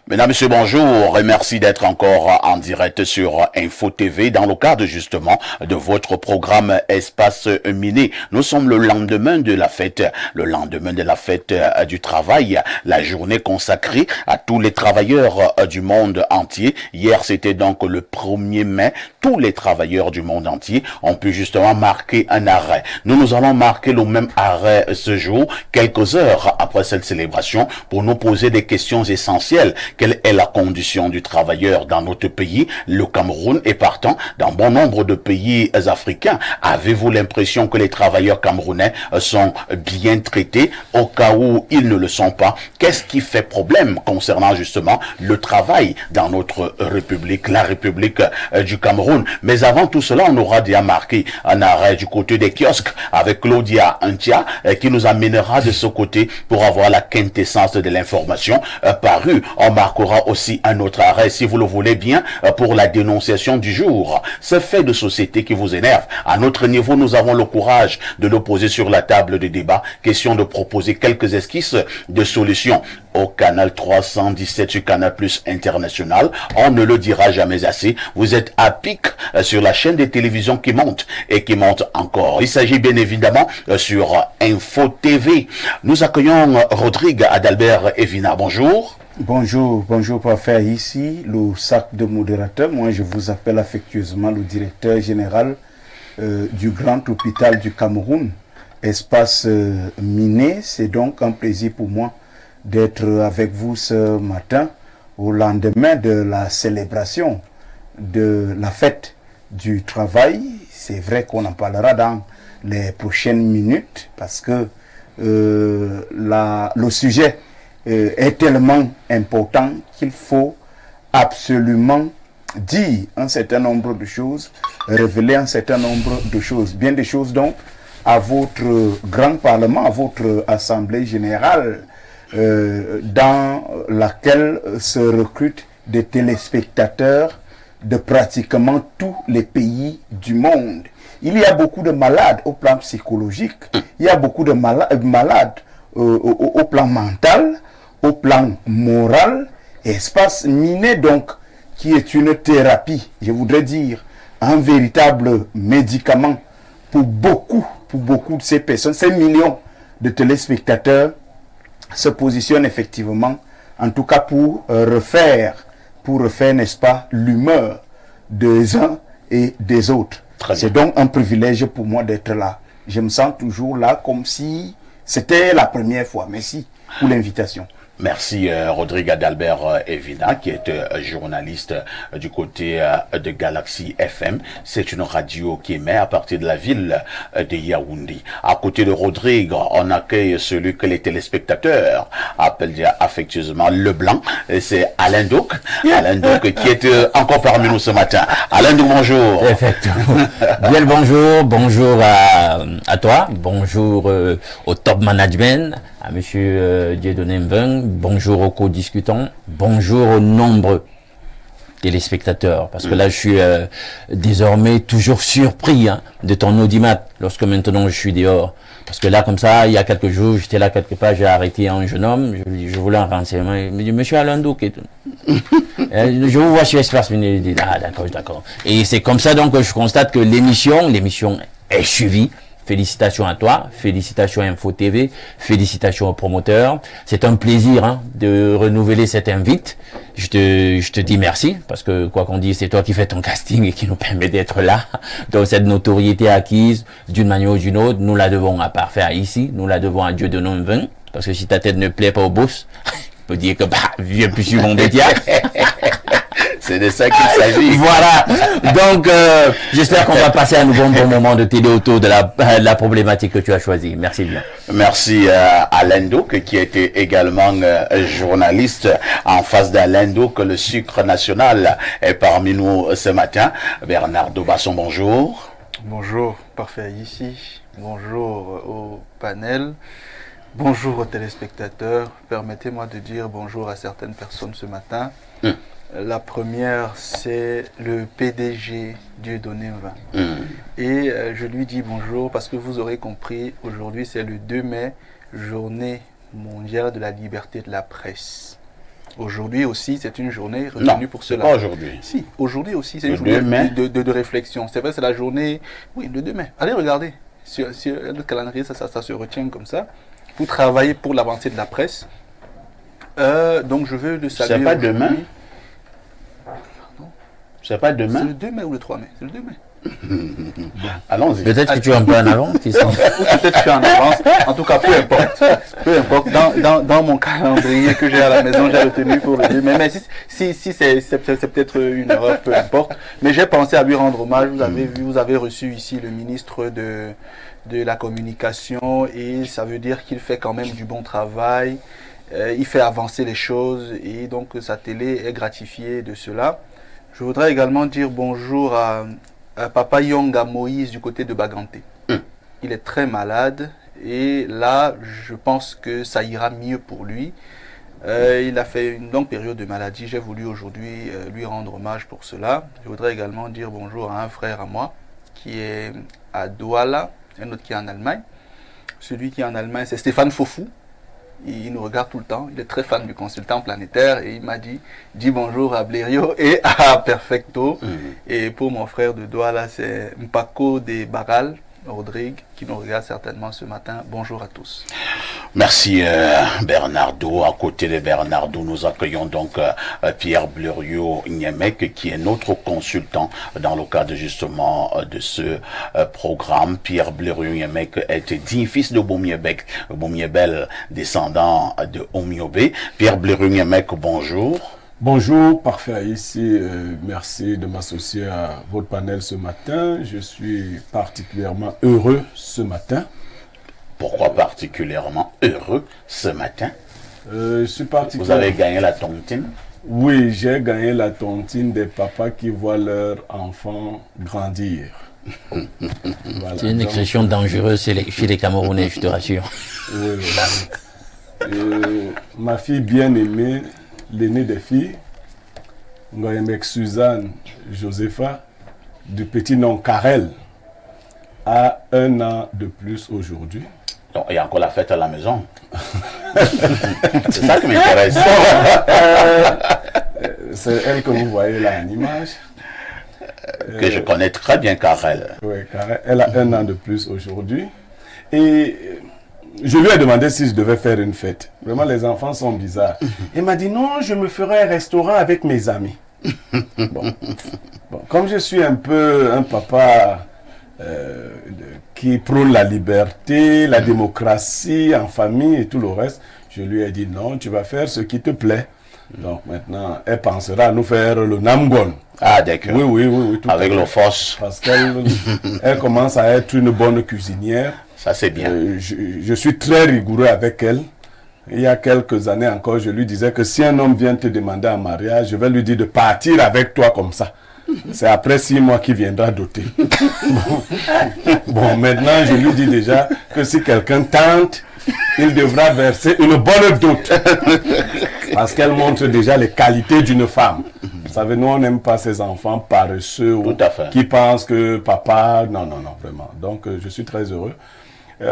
Mesdames, Messieurs, bonjour et merci d'être encore en direct sur Info TV dans le cadre justement de votre programme Espace Miné. Nous sommes le lendemain de la fête, du travail, la journée consacrée à tous les travailleurs du monde entier. Hier, c'était donc le 1er mai. Tous les travailleurs du monde entier ont pu justement marquer un arrêt. Nous allons marquer le même arrêt ce jour, quelques heures après cette célébration, pour nous poser des questions essentielles. Quelle est la condition du travailleur dans notre pays, le Cameroun, et partant dans bon nombre de pays africains? Avez-vous l'impression que les travailleurs camerounais sont bien traités? Au cas où ils ne le sont pas, qu'est-ce qui fait problème concernant justement le travail dans notre République, la République du Cameroun? Mais avant tout cela, on aura déjà marqué un arrêt du côté des kiosques avec Claudia Antia qui nous amènera de ce côté pour avoir la quintessence de l'information parue. On marquera aussi un autre arrêt, si vous le voulez bien, pour la dénonciation du jour. Ce fait de société qui vous énerve. À notre niveau, nous avons le courage de le poser sur la table de débat. Question de proposer quelques esquisses de solutions. Au canal 317 du Canal Plus International, on ne le dira jamais assez. Vous êtes à pic sur la chaîne de télévision qui monte et qui monte encore. Il s'agit bien évidemment sur Info TV. Nous accueillons Rodrigue Adalbert Evina. Bonjour. Bonjour parfait. Ici le sac de modérateur. Moi je vous appelle affectueusement le directeur général du grand hôpital du Cameroun, Espace Miné. C'est donc un plaisir pour moi d'être avec vous ce matin au lendemain de la célébration de la fête du travail. C'est vrai qu'on en parlera dans les prochaines minutes parce que le sujet est tellement important qu'il faut absolument dire un certain nombre de choses, révéler un certain nombre de choses, bien des choses donc à votre grand parlement, à votre assemblée générale, dans laquelle se recrutent des téléspectateurs de pratiquement tous les pays du monde. Il y a beaucoup de malades au plan psychologique, il y a beaucoup de malades au plan mental, au plan moral. Espace Miné donc, qui est une thérapie, je voudrais dire, un véritable médicament pour beaucoup de ces personnes, ces millions de téléspectateurs, se positionne effectivement, en tout cas pour refaire, n'est-ce pas, l'humeur des uns et des autres. C'est donc un privilège pour moi d'être là. Je me sens toujours là comme si c'était la première fois. Merci pour l'invitation. Merci Rodrigue Adalbert Evina, qui est journaliste du côté de Galaxy FM. C'est une radio qui émet à partir de la ville de Yaoundé. À côté de Rodrigue, on accueille celui que les téléspectateurs appellent affectueusement le blanc. C'est Alain Douk. Alain Douk qui est encore parmi nous ce matin. Alain Douk, bonjour. Effectivement. Bien le bonjour à toi, bonjour au top management, à monsieur Dieudonné Mveng, bonjour aux co-discutants, bonjour aux nombreux téléspectateurs, parce que là je suis désormais toujours surpris de ton audimat lorsque maintenant je suis dehors, parce que là comme ça il y a quelques jours j'étais là quelque part, j'ai arrêté un jeune homme, je voulais un renseignement, il me dit monsieur Alain Douk et tout. Je vous vois sur Espace Miné, il dit ah d'accord, et c'est comme ça donc que je constate que l'émission est suivie. Félicitations à toi, félicitations à Info TV, félicitations aux promoteurs. C'est un plaisir de renouveler cette invite. Je te dis merci, parce que quoi qu'on dise, c'est toi qui fais ton casting et qui nous permet d'être là. Donc cette notoriété acquise, d'une manière ou d'une autre, nous la devons à parfaire ici, nous la devons à Dieu de nos vins, parce que si ta tête ne plaît pas au boss, on peut dire que viens plus sur mon média. C'est de ça qu'il s'agit. Voilà. Donc, j'espère qu'on va passer un nouveau bon moment de télé autour de la problématique que tu as choisie. Merci bien. Merci à Alain Douk, qui était également journaliste. En face d'Alain Douk, le sucre national est parmi nous ce matin. Bernard Dobasson, bonjour. Bonjour, parfait ici. Bonjour au panel. Bonjour aux téléspectateurs. Permettez-moi de dire bonjour à certaines personnes ce matin. La première, c'est le PDG Dieudonné Mveng. Et je lui dis bonjour parce que vous aurez compris, aujourd'hui c'est le 2 mai, journée mondiale de la liberté de la presse. Aujourd'hui aussi, c'est une journée retenue pour cela. Pas aujourd'hui. Si, aujourd'hui aussi, c'est une Le journée 2 mai. de réflexion. C'est vrai, c'est la journée, oui, le 2 mai. Allez regarder, sur le calendrier, ça se retient comme ça, pour travailler pour l'avancée de la presse. Donc je veux le saluer. C'est pas demain? aujourd'hui. C'est pas C'est demain? le 2 mai ou le 3 mai? C'est le 2 mai. Allons-y. Peut-être que tu es un peu en avant. Tu sais. Ou peut-être je suis en avance. En tout cas, peu importe. Peu importe. Dans mon calendrier que j'ai à la maison, j'ai retenu pour le 2 mai. Mais si c'est peut-être une erreur, peu importe. Mais j'ai pensé à lui rendre hommage. Vous avez vu, vous avez reçu ici le ministre de la communication et ça veut dire qu'il fait quand même du bon travail. Il fait avancer les choses et donc sa télé est gratifiée de cela. Je voudrais également dire bonjour à Papa Yonga Moïse du côté de Baganté. Il est très malade et là, je pense que ça ira mieux pour lui. Il a fait une longue période de maladie. J'ai voulu aujourd'hui lui rendre hommage pour cela. Je voudrais également dire bonjour à un frère à moi qui est à Douala, un autre qui est en Allemagne. Celui qui est en Allemagne, c'est Stéphane Fofou. Il nous regarde tout le temps. Il est très fan du consultant planétaire et il m'a dit dis bonjour à Blériot et à Perfecto. Et pour mon frère de Douala, c'est Mpako de Baral, Rodrigue, qui nous regarde certainement ce matin. Bonjour à tous. Merci Bernardo. À côté de Bernardo, nous accueillons donc Pierre Blériot Niemek, qui est notre consultant dans le cadre justement de ce programme. Pierre Blériot Niemek est digne fils de Bomiebel, descendant de Omiobé. Pierre Blériot Niemek, bonjour. Bonjour, parfait ici. Merci de m'associer à votre panel ce matin. Je suis particulièrement heureux ce matin. Pourquoi particulièrement heureux ce matin? Je suis particulièrement... Vous avez gagné la tontine? Oui, j'ai gagné la tontine des papas qui voient leur enfant grandir. Voilà. C'est une expression dangereuse chez les Camerounais, je te rassure. Oui, ma fille bien-aimée, l'aînée des filles, Ngoyemek Suzanne Josepha, du petit nom Karel, a 1 an de plus aujourd'hui. Donc, il y a encore la fête à la maison. C'est ça qui m'intéresse. C'est elle que vous voyez là en image. Que je connais très bien, Karel. Oui, Karel, elle a 1 an de plus aujourd'hui. Et je lui ai demandé si je devais faire une fête. Vraiment, les enfants sont bizarres. Il m'a dit non, je me ferai un restaurant avec mes amis. Bon, comme je suis un peu un papa qui prône la liberté, la démocratie en famille et tout le reste, je lui ai dit non, tu vas faire ce qui te plaît. Donc maintenant, elle pensera à nous faire le Namgon. Ah, d'accord. Oui, tout avec à fait. le force. Parce qu'elle commence à être une bonne cuisinière. Ça, c'est bien. Je suis très rigoureux avec elle. Il y a quelques années encore, je lui disais que si un homme vient te demander en mariage, je vais lui dire de partir avec toi comme ça. C'est après 6 mois qu'il viendra doter. Bon, maintenant, je lui dis déjà que si quelqu'un tente, il devra verser une bonne dot. Parce qu'elle montre déjà les qualités d'une femme. Vous savez, nous, on n'aime pas ces enfants paresseux ou qui pensent que papa... Non, vraiment. Donc, je suis très heureux.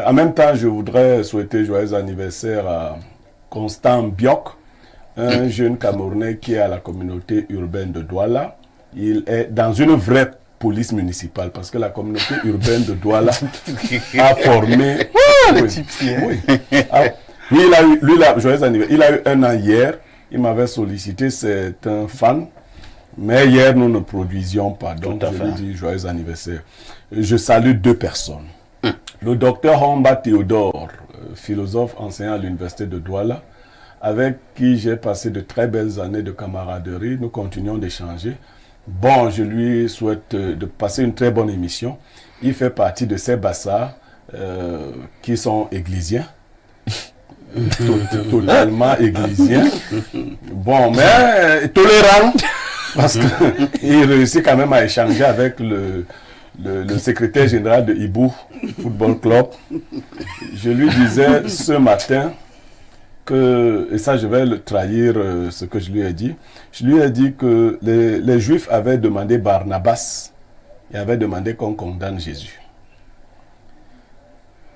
En même temps, je voudrais souhaiter joyeux anniversaire à Constant Biok, un jeune Camerounais qui est à la communauté urbaine de Douala. Il est dans une vraie police municipale parce que la communauté urbaine de Douala a formé... joyeux anniversaire. Il a eu 1 an hier. Il m'avait sollicité, c'est un fan. Mais hier, nous ne produisions pas. Donc, je lui dis joyeux anniversaire. Je salue 2 personnes. Le docteur Homba Théodore, philosophe enseignant à l'université de Douala, avec qui j'ai passé de très belles années de camaraderie. Nous continuons d'échanger. Bon, je lui souhaite de passer une très bonne émission. Il fait partie de ces bassards qui sont églisiens. Totalement églisiens. Bon, mais tolérant. Parce qu'il réussit quand même à échanger avec le secrétaire général de Ibou Football Club. Je lui disais ce matin que, et ça je vais le trahir ce que je lui ai dit, je lui ai dit que les Juifs avaient demandé Barnabas et avaient demandé qu'on condamne Jésus.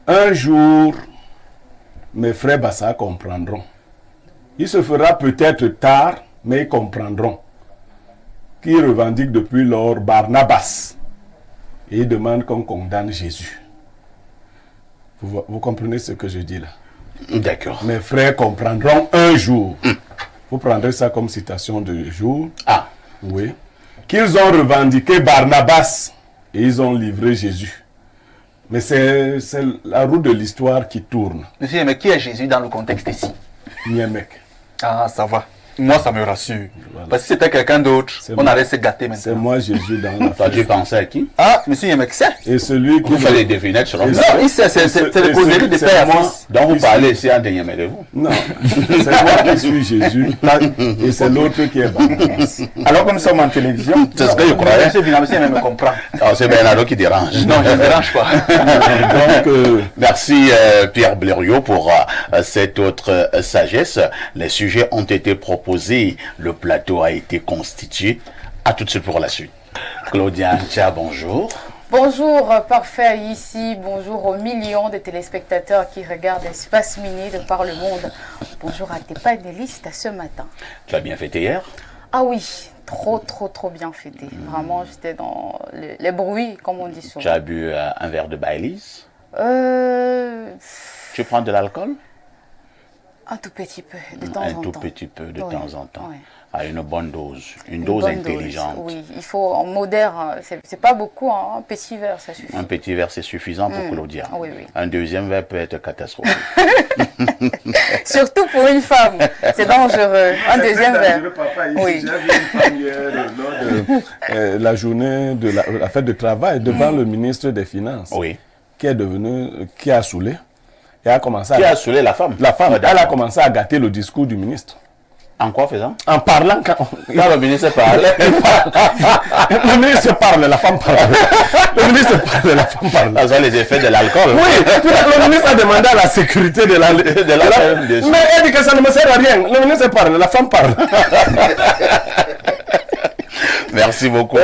Un jour, mes frères Bassa comprendront. Il se fera peut-être tard, mais ils comprendront. Qui revendique depuis lors Barnabas. Et ils demandent qu'on condamne Jésus. Vous comprenez ce que je dis là? D'accord. Mes frères comprendront un jour. Vous prendrez ça comme citation de jour. Ah. Oui. Qu'ils ont revendiqué Barnabas et ils ont livré Jésus. Mais c'est la roue de l'histoire qui tourne. Monsieur, mais qui est Jésus dans le contexte ici? Niemek. Ah, ça va. Moi, ça me rassure. Voilà. Parce que si c'était quelqu'un d'autre, on allait se gâter C'est maintenant. moi Jésus dans la Toi, tu pensais à qui? Ah, monsieur Yemek, c'est. Et celui qui... Vous faites des devinettes sur l'homme. Et Non, c'est le causerie de c'est père à moi. fils. Donc vous parlez ici en dernier de vous. Non, c'est moi qui suis Jésus. Et c'est l'autre qui est Barnabas. Alors que nous sommes en télévision, C'est ce que je croyais. Monsieur Vinam, monsieur me comprend. Ah, c'est Bernardo qui dérange. Non, je ne dérange pas. Donc, Merci Pierre Blériot pour cette autre sagesse. Les sujets ont été proposés, le plateau a été constitué. À tout de suite pour la suite. Claudia Antia, bonjour. Bonjour, parfait ici. Bonjour aux millions de téléspectateurs qui regardent Espace Mini de par le monde. Bonjour à tes panélistes ce matin. Tu as bien fêté hier? Ah oui, trop bien fêté. Vraiment, j'étais dans les bruits, comme on dit souvent. Tu as bu un verre de Baileys? Euh, Tu prends de l'alcool? un tout petit peu, de temps en temps. Un tout petit peu de Oui, temps en temps. oui. À une bonne dose, une Une dose bonne intelligente. oui, il faut en modère, c'est pas beaucoup, hein, un petit verre, ça suffit. Un petit verre, c'est suffisant pour Claudia. Oui, oui. Un deuxième verre peut être catastrophique. Surtout pour une femme, c'est dangereux. Un deuxième verre. Oui. J'ai vu une femme hier lors de la journée de la fête de travail devant le ministre des Finances, Oui. qui a saoulé et a commencé Qui à... a saoulé la femme? La femme, Ah, elle d'accord. a commencé à gâter le discours du ministre. En quoi faisant? En parlant quand... Quand le ministre parle. Le ministre parle, la femme parle. Le ministre parle, la femme parle. Ça sont les effets de l'alcool. Oui, puis le ministre a demandé à la sécurité de la femme, bien sûr. mais elle dit que ça ne me sert à rien. Le ministre parle, la femme parle. Merci beaucoup.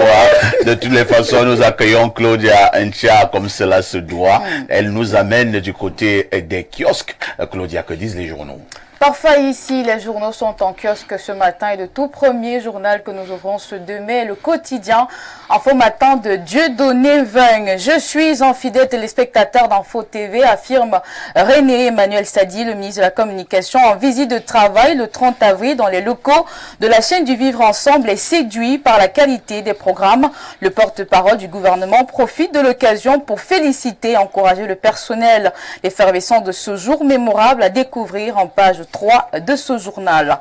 De toutes les façons, nous accueillons Claudia Antia comme cela se doit. Elle nous amène du côté des kiosques. Claudia, que disent les journaux? Parfois ici, les journaux sont en kiosque ce matin et le tout premier journal que nous ouvrons ce 2 mai est le quotidien Info Matin de Dieudonné Veng. Je suis un fidèle téléspectateur d'Info TV, affirme René Emmanuel Sadi, le ministre de la Communication, en visite de travail le 30 avril dans les locaux de la chaîne du Vivre Ensemble et séduit par la qualité des programmes. Le porte-parole du gouvernement profite de l'occasion pour féliciter et encourager le personnel. L'effervescence de ce jour mémorable à découvrir en page 3 de ce journal.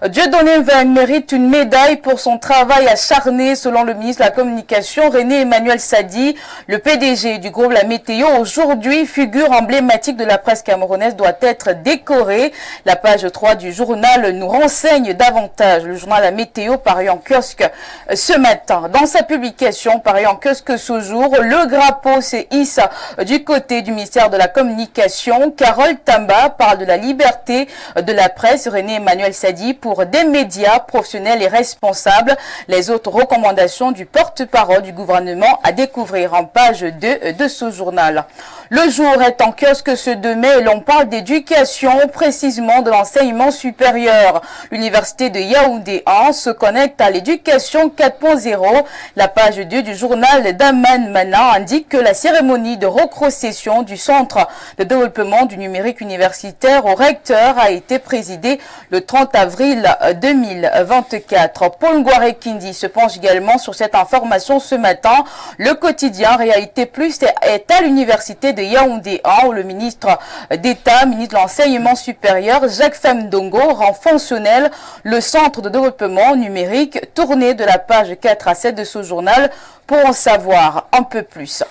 Dieudonné Veng mérite une médaille pour son travail acharné selon le ministre de la Communication René Emmanuel Sadi. Le PDG du groupe La Météo, aujourd'hui figure emblématique de la presse camerounaise, doit être décoré. La page 3 du journal nous renseigne davantage. Le journal La Météo paru en kiosque ce matin. Dans sa publication paru en kiosque ce jour, le drapeau se hisse du côté du ministère de la Communication. Carole Tamba parle de la liberté de la presse. René Emmanuel Sadi pour des médias professionnels et responsables. Les autres recommandations du porte-parole du gouvernement à découvrir en page 2 de ce journal. Le jour est en kiosque ce 2 mai et l'on parle d'éducation, précisément de l'enseignement supérieur. L'université de Yaoundé 1 se connecte à l'éducation 4.0. La page 2 du journal d'Aman Mana indique que la cérémonie de recrossession du Centre de développement du numérique universitaire au recteur a été présidée le 30 avril 2024. Paul Ngouare-Kindi se penche également sur cette information ce matin. Le quotidien Réalité Plus est à l'université de Yaoundé 1 où le ministre d'État, ministre de l'Enseignement supérieur, Jacques Femdongo, rend fonctionnel le centre de développement numérique. Tournée de la page 4 à 7 de ce journal pour en savoir un peu plus.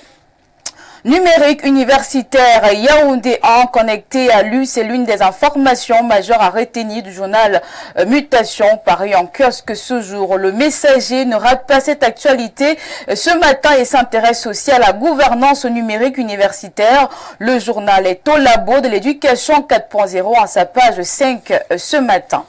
Numérique universitaire, Yaoundé 1 connecté à l'U, c'est l'une des informations majeures à retenir du journal Mutation paru en kiosque ce jour. Le Messager ne rate pas cette actualité ce matin et s'intéresse aussi à la gouvernance numérique universitaire. Le journal est au labo de l'éducation 4.0 à sa page 5 ce matin.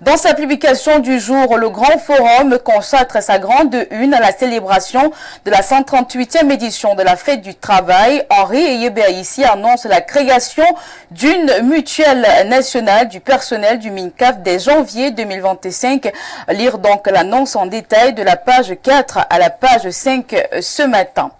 Dans sa publication du jour, le Grand Forum consacre sa grande une à la célébration de la 138e édition de la Fête du Travail. Henri Eyebéaïssi annonce la création d'une mutuelle nationale du personnel du MINCAF dès janvier 2025. Lire donc l'annonce en détail de la page 4 à la page 5 ce matin.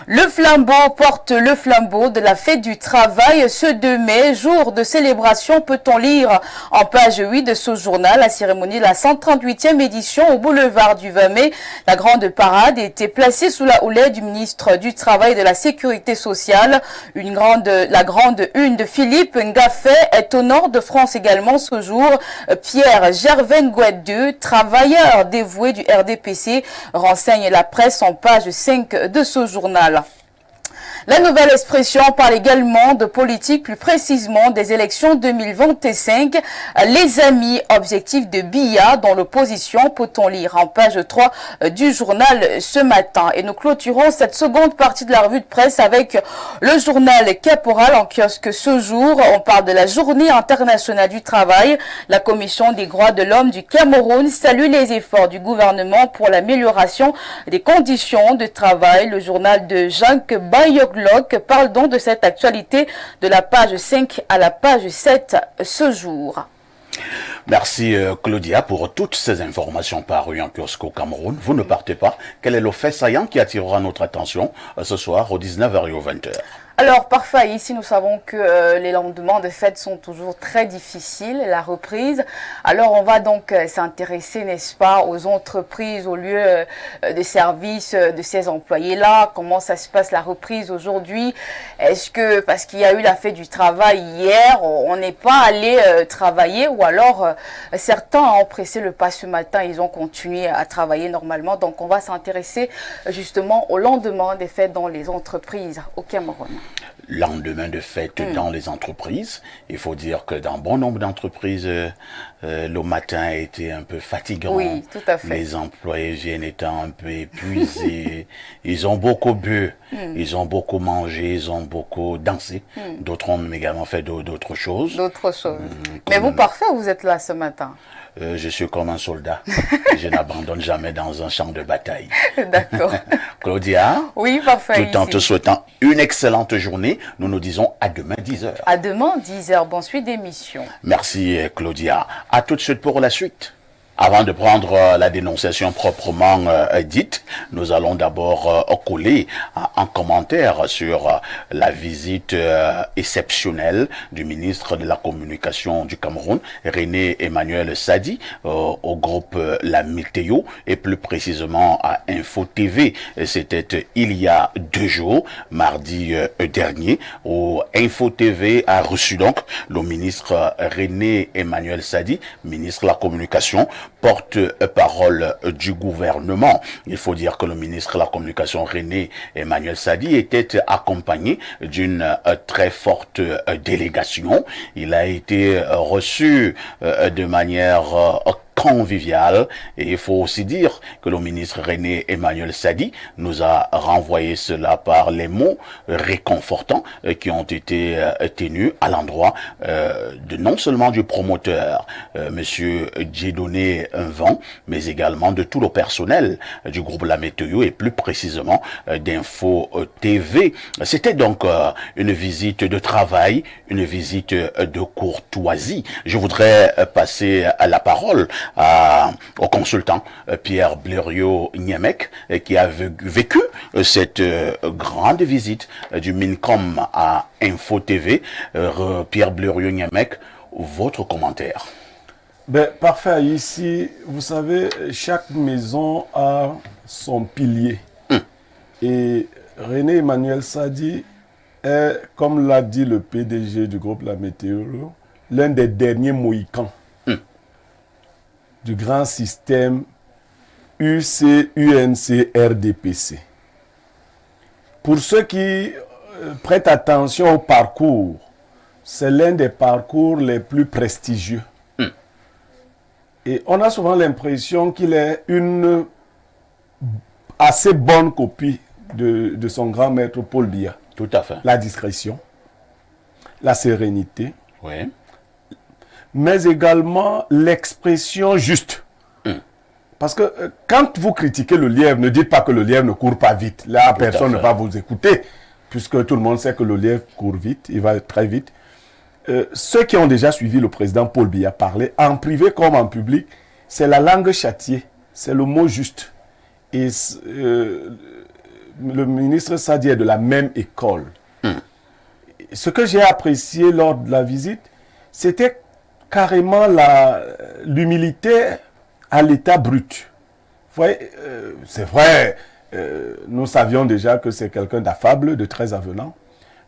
Le flambeau porte le flambeau de la fête du travail ce 2 mai, jour de célébration, peut-on lire en page 8 de ce journal. La cérémonie de la 138e édition au boulevard du 20 mai. La grande parade était placée sous la houlette du ministre du Travail et de la Sécurité sociale. La grande une de Philippe Ngaffé est au nord de France également ce jour. Pierre Gervais-Ngouet II, travailleur dévoué du RDPC, renseigne la presse en page 5 de ce journal. La nouvelle expression parle également de politique, plus précisément des élections 2025. Les amis, objectif de Biya dans l'opposition, peut-on lire en page 3 du journal ce matin. Et nous clôturons cette seconde partie de la revue de presse avec le journal Caporal en kiosque ce jour. On parle de la journée internationale du travail. La Commission des droits de l'homme du Cameroun salue les efforts du gouvernement pour l'amélioration des conditions de travail. Le journal de Jacques Bayok parle donc de cette actualité de la page 5 à la page 7 ce jour. Merci Claudia pour toutes ces informations parues en kiosque au Cameroun. Vous ne partez pas. Quel est le fait saillant qui attirera notre attention ce soir aux 19h et aux 20h? Alors, parfois, ici, nous savons que les lendemains de fête sont toujours très difficiles, la reprise. Alors, on va donc s'intéresser, n'est-ce pas, aux entreprises, au lieu de service de ces employés-là. Comment ça se passe la reprise aujourd'hui? Est-ce que, parce qu'il y a eu la fête du travail hier, on n'est pas allé travailler, ou alors certains ont pressé le pas ce matin, ils ont continué à travailler normalement. Donc, on va s'intéresser justement au lendemain des fêtes dans les entreprises au Cameroun. Lendemain de fête dans les entreprises. Il faut dire que dans bon nombre d'entreprises, le matin a été un peu fatigant. Oui, tout à fait. Les employés viennent étant un peu épuisés. Ils ont beaucoup bu, ils ont beaucoup mangé, ils ont beaucoup dansé. D'autres ont également fait d'autres choses. D'autres choses. Mais vous, parfait, vous êtes là ce matin. Je suis comme un soldat. Je n'abandonne jamais dans un champ de bataille. D'accord. Claudia? Oui, parfait. Tout en te souhaitant une excellente journée, nous nous disons à demain 10h. À demain 10h. Bonne suite d'émission. Merci Claudia. À tout de suite pour la suite. Avant de prendre la dénonciation proprement dite, nous allons d'abord coller un commentaire sur la visite exceptionnelle du ministre de la Communication du Cameroun, René Emmanuel Sadi, au groupe La Météo et plus précisément à Info TV. C'était il y a 2 jours, mardi dernier, où Info TV a reçu donc le ministre René Emmanuel Sadi, ministre de la Communication, porte-parole du gouvernement. Il faut dire que le ministre de la Communication, René Emmanuel Sadi, était accompagné d'une très forte délégation. Il a été reçu de manière convivial, et il faut aussi dire que le ministre René Emmanuel Sadi nous a renvoyé cela par les mots réconfortants qui ont été tenus à l'endroit de non seulement du promoteur monsieur Dieudonné Mveng, mais également de tout le personnel du groupe La Météo et plus précisément d'Info TV. C'était donc une visite de travail, une visite de courtoisie. Je voudrais passer à la parole au consultant Pierre Blériot-Niamek qui a vécu cette grande visite du MINCOM à Info TV. Pierre Blériot-Niamek, votre commentaire? Ben, parfait. Ici, vous savez, chaque maison a son pilier. Et René Emmanuel Sadi est, comme l'a dit le PDG du groupe La Météo, l'un des derniers Mohicans du grand système UC, UNC, RDPC. Pour ceux qui prêtent attention au parcours, c'est l'un des parcours les plus prestigieux. Et on a souvent l'impression qu'il est une assez bonne copie de son grand maître Paul Biya. Tout à fait. La discrétion, la sérénité, oui, mais également l'expression juste. Parce que quand vous critiquez le lièvre, ne dites pas que le lièvre ne court pas vite. Là, personne ne va vous écouter, puisque tout le monde sait que le lièvre court vite, il va très vite. Ceux qui ont déjà suivi le président Paul Biya parler, en privé comme en public, c'est la langue châtiée, c'est le mot juste. Et le ministre Sadi est de la même école. Ce que j'ai apprécié lors de la visite, c'était carrément l'humilité à l'état brut. Vous voyez, c'est vrai, nous savions déjà que c'est quelqu'un d'affable, de très avenant,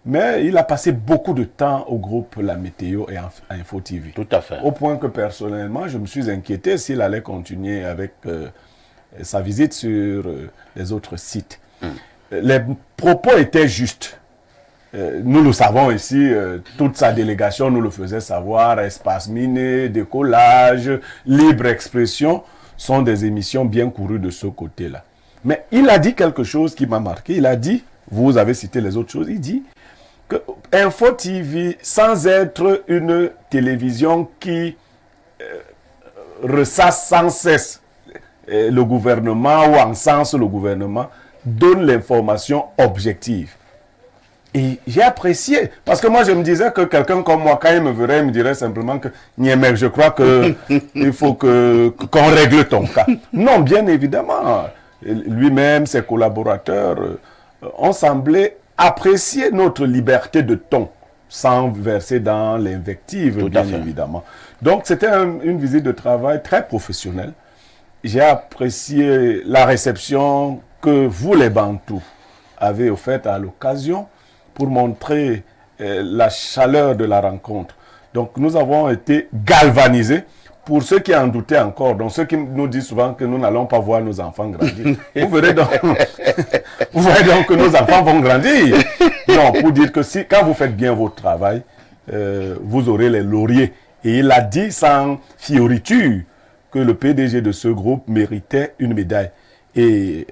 mais il a passé beaucoup de temps au groupe La Météo et Info TV. Tout à fait. Au point que personnellement, je me suis inquiété s'il allait continuer avec sa visite sur les autres sites. Les propos étaient justes. Nous le savons ici, toute sa délégation nous le faisait savoir, espace miné, décollage, libre expression, sont des émissions bien courues de ce côté-là. Mais il a dit quelque chose qui m'a marqué, il a dit, vous avez cité les autres choses, il dit que Info TV, sans être une télévision qui ressasse sans cesse le gouvernement ou encense le gouvernement, donne l'information objective. Et j'ai apprécié, parce que moi je me disais que quelqu'un comme moi, quand il me verrait, il me dirait simplement que Niemec, je crois que il faut qu'on règle ton cas. Non, bien évidemment, lui-même, ses collaborateurs ont semblé apprécier notre liberté de ton, sans verser dans l'invective, bien évidemment. Donc c'était une visite de travail très professionnelle. J'ai apprécié la réception que vous, les Bantous, avez offerte à l'occasion pour montrer la chaleur de la rencontre. Donc nous avons été galvanisés. Pour ceux qui en doutaient encore, donc ceux qui nous disent souvent que nous n'allons pas voir nos enfants grandir, vous verrez donc, vous voyez donc que nos enfants vont grandir. Non, pour dire que si, quand vous faites bien votre travail, vous aurez les lauriers. Et il a dit sans fioriture que le PDG de ce groupe méritait une médaille. Et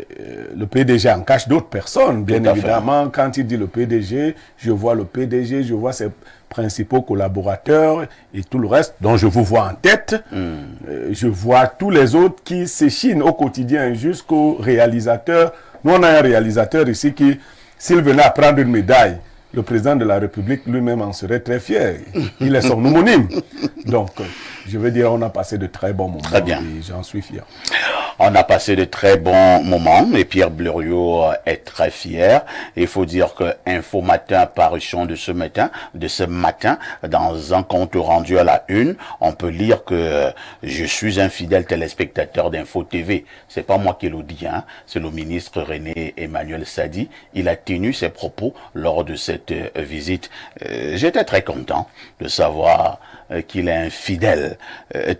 le PDG en cache d'autres personnes, bien évidemment. Quand il dit le PDG, je vois le PDG, je vois ses principaux collaborateurs et tout le reste, dont je vous vois en tête. Je vois tous les autres qui s'échinent au quotidien jusqu'au réalisateur. Nous, on a un réalisateur ici qui, s'il venait à prendre une médaille, le président de la République lui-même en serait très fier. Il est son homonyme. Donc, je veux dire, on a passé de très bons moments. Très bien. Et j'en suis fier. On a passé de très bons moments et Pierre Blériot est très fier. Il faut dire que Info Matin, parution de ce matin, dans un compte rendu à la une, on peut lire que je suis un fidèle téléspectateur d'Info TV. C'est pas moi qui le dis, hein. C'est le ministre René Emmanuel Sadi. Il a tenu ses propos lors de cette visite. J'étais très content de savoir qu'il est un fidèle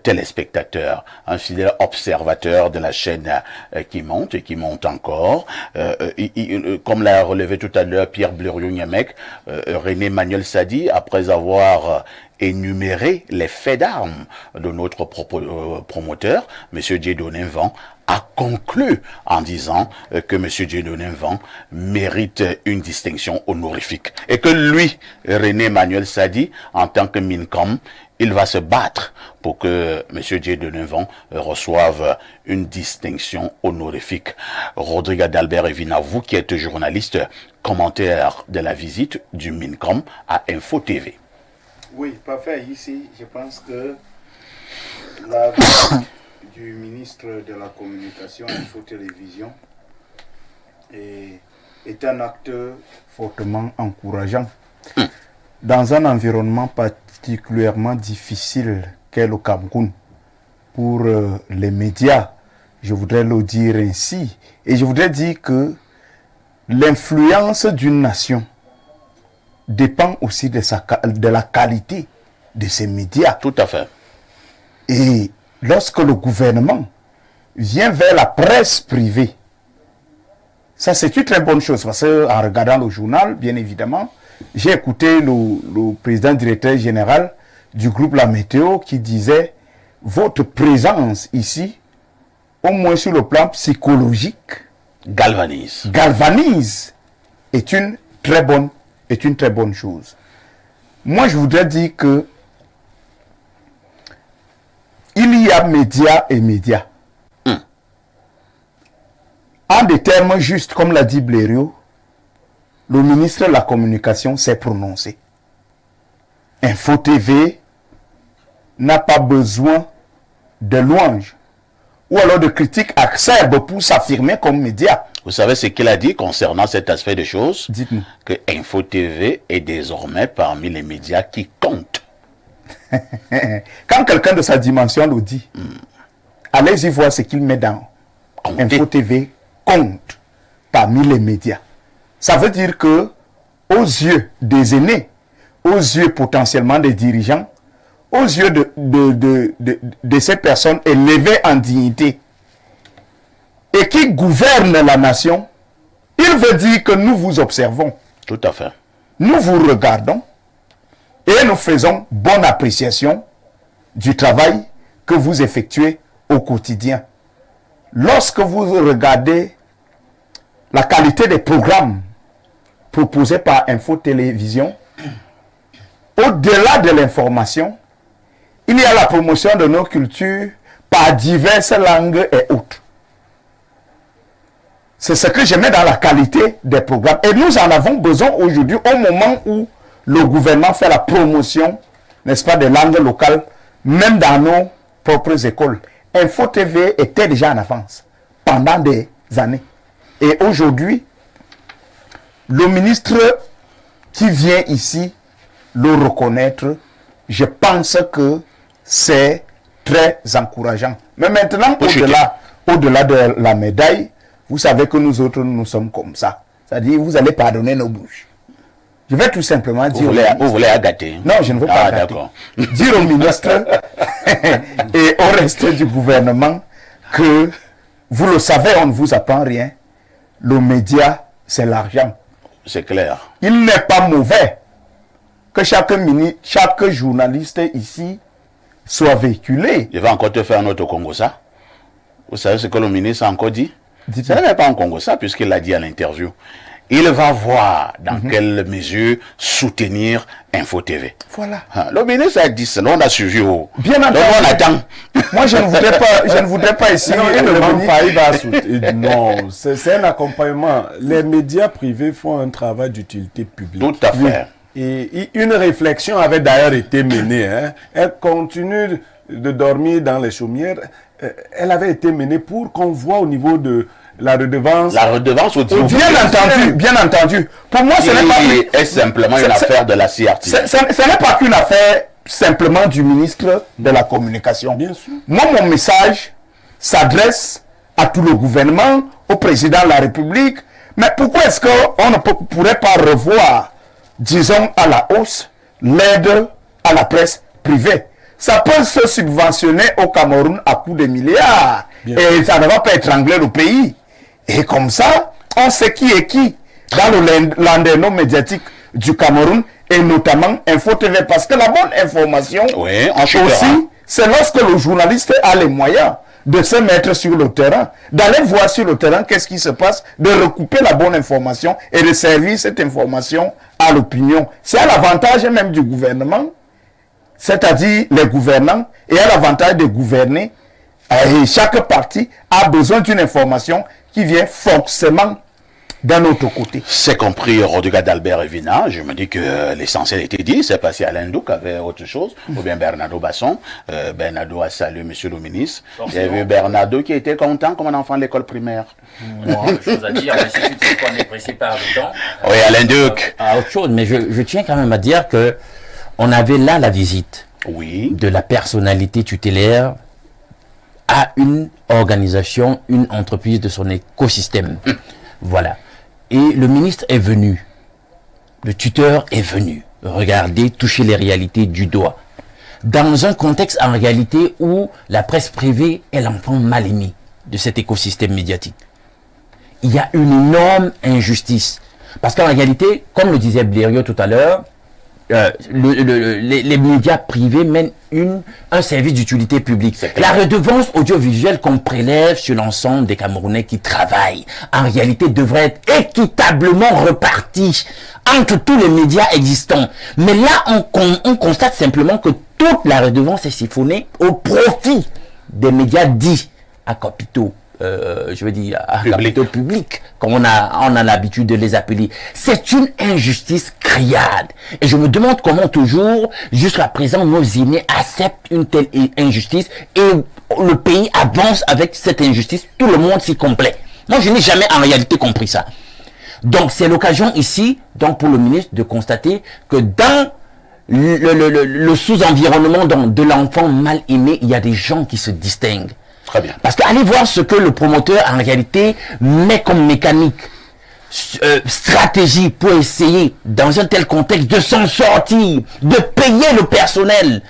téléspectateur, un fidèle observateur de la chaîne qui monte et qui monte encore. Comme l'a relevé tout à l'heure Pierre Blériot-Niemec, René Emmanuel Sadi, après avoir énuméré les faits d'armes de notre promoteur, M. Dieudonné Mvan, a conclu en disant que M. Dieudonné Mvan mérite une distinction honorifique. Et que lui, René Emmanuel Sadi, en tant que MINCOM, il va se battre pour que M. Dieudonné Mvan reçoive une distinction honorifique. Rodrigue Adalbert Evina, vous qui êtes journaliste, commentaire de la visite du MINCOM à Info TV. Oui, parfait. Ici, je pense que la visite du ministre de la Communication Info Télévision est un acte fortement encourageant. Dans un environnement particulièrement difficile qu'est le Cameroun, pour les médias, je voudrais le dire ainsi, et je voudrais dire que l'influence d'une nation dépend aussi de la qualité de ces médias. Tout à fait. Et lorsque le gouvernement vient vers la presse privée, ça c'est une très bonne chose, parce qu'en regardant le journal, bien évidemment, j'ai écouté le président directeur général du groupe La Météo qui disait « Votre présence ici, au moins sur le plan psychologique, galvanise est une très bonne chose. » Moi, je voudrais dire que il y a médias et médias. En des termes justes, comme l'a dit Blériot, le ministre de la Communication s'est prononcé. Info TV n'a pas besoin de louanges ou alors de critiques acerbes pour s'affirmer comme média. Vous savez ce qu'il a dit concernant cet aspect de choses? Dites-nous. Que Info TV est désormais parmi les médias qui comptent. Quand quelqu'un de sa dimension le dit, allez-y voir ce qu'il met dans Info TV compte parmi les médias. Ça veut dire que, aux yeux des aînés, aux yeux potentiellement des dirigeants, aux yeux de ces personnes élevées en dignité et qui gouvernent la nation, il veut dire que nous vous observons. Tout à fait. Nous vous regardons et nous faisons bonne appréciation du travail que vous effectuez au quotidien. Lorsque vous regardez la qualité des programmes proposés par Info Télévision, au-delà de l'information, il y a la promotion de nos cultures par diverses langues et autres. C'est ce que je mets dans la qualité des programmes. Et nous en avons besoin aujourd'hui au moment où le gouvernement fait la promotion, n'est-ce pas, des langues locales, même dans nos propres écoles. Info TV était déjà en avance pendant des années. Et aujourd'hui, le ministre qui vient ici le reconnaître, je pense que c'est très encourageant. Mais maintenant, au-delà de la médaille, vous savez que nous autres, nous sommes comme ça. C'est-à-dire, vous allez pardonner nos bouches. Je vais tout simplement dire... Vous voulez agater? Non, je ne veux pas agater. Dire au ministre et au reste du gouvernement que, vous le savez, on ne vous apprend rien. Le média, c'est l'argent. C'est clair. Il n'est pas mauvais que chaque journaliste ici soit véhiculé. Je vais encore te faire un autre Congo ça. Vous savez ce que le ministre a encore dit? Ce n'est pas un Congo ça, puisqu'il l'a dit à l'interview. Il va voir dans quelle mesure soutenir Info TV. Voilà. Le ministre a dit cela, on a suivi. Bien entendu. Donc on attend. Moi, je ne voudrais pas ici. Non, il ne ment pas, il va soutenir. Non, c'est un accompagnement. Les médias privés font un travail d'utilité publique. Tout à fait. Et une réflexion avait d'ailleurs été menée. Elle continue de dormir dans les chaumières. Elle avait été menée pour qu'on voit au niveau de la redevance. La redevance au Bien entendu. Pour moi, ce n'est pas est simplement une affaire de la CRT. Ce n'est pas qu'une affaire simplement du ministre de la Communication. Bien sûr. Moi, mon message s'adresse à tout le gouvernement, au président de la République. Mais pourquoi est-ce qu'on ne pourrait pas revoir, disons, à la hausse, l'aide à la presse privée? Ça peut se subventionner au Cameroun à coups de milliards. Bien. Et ça ne va pas étrangler le pays. Et comme ça, on sait qui est qui dans le landerneau médiatique du Cameroun et notamment Info TV. Parce que la bonne information aussi, c'est lorsque le journaliste a les moyens de se mettre sur le terrain, d'aller voir sur le terrain qu'est-ce qui se passe, de recouper la bonne information et de servir cette information à l'opinion. C'est à l'avantage même du gouvernement, c'est-à-dire les gouvernants, et à l'avantage de gouverner. Et chaque parti a besoin d'une information qui vient forcément d'un autre côté. C'est compris, Rodrigue d'Albert Evina. Je me dis que l'essentiel était dit. C'est passé à l'Indouk avec autre chose. Ou bien Bernardo Basson. Bernardo a salué monsieur le ministre. Il y avait Bernardo qui était content comme un enfant de l'école primaire. Moi, chose à dire, mais si tu te sais qu'on est pressé par le temps. Oui, à l'Indouk. Autre chose, mais je tiens quand même à dire que on avait là la visite de la personnalité tutélaire à une organisation, une entreprise de son écosystème. Voilà. Et le ministre est venu, le tuteur est venu regarder, toucher les réalités du doigt. Dans un contexte en réalité où la presse privée est l'enfant mal aimé de cet écosystème médiatique. Il y a une énorme injustice. Parce qu'en réalité, comme le disait Blériot tout à l'heure, les médias privés mènent un service d'utilité publique. La redevance audiovisuelle qu'on prélève sur l'ensemble des Camerounais qui travaillent, en réalité, devrait être équitablement repartie entre tous les médias existants. Mais là, on constate simplement que toute la redevance est siphonnée au profit des médias dits à capitaux, je veux dire, à capitaux publics, comme on a l'habitude de les appeler. C'est une injustice criarde. Et je me demande comment toujours, jusqu'à présent, nos aînés acceptent une telle injustice et le pays avance avec cette injustice, tout le monde s'y complaît. Moi, je n'ai jamais en réalité compris ça. Donc, c'est l'occasion ici, donc pour le ministre, de constater que dans le sous-environnement de l'enfant mal aimé, il y a des gens qui se distinguent. Très bien. Parce que allez voir ce que le promoteur, en réalité, met comme mécanique, stratégie pour essayer, dans un tel contexte, de s'en sortir, de payer le personnel.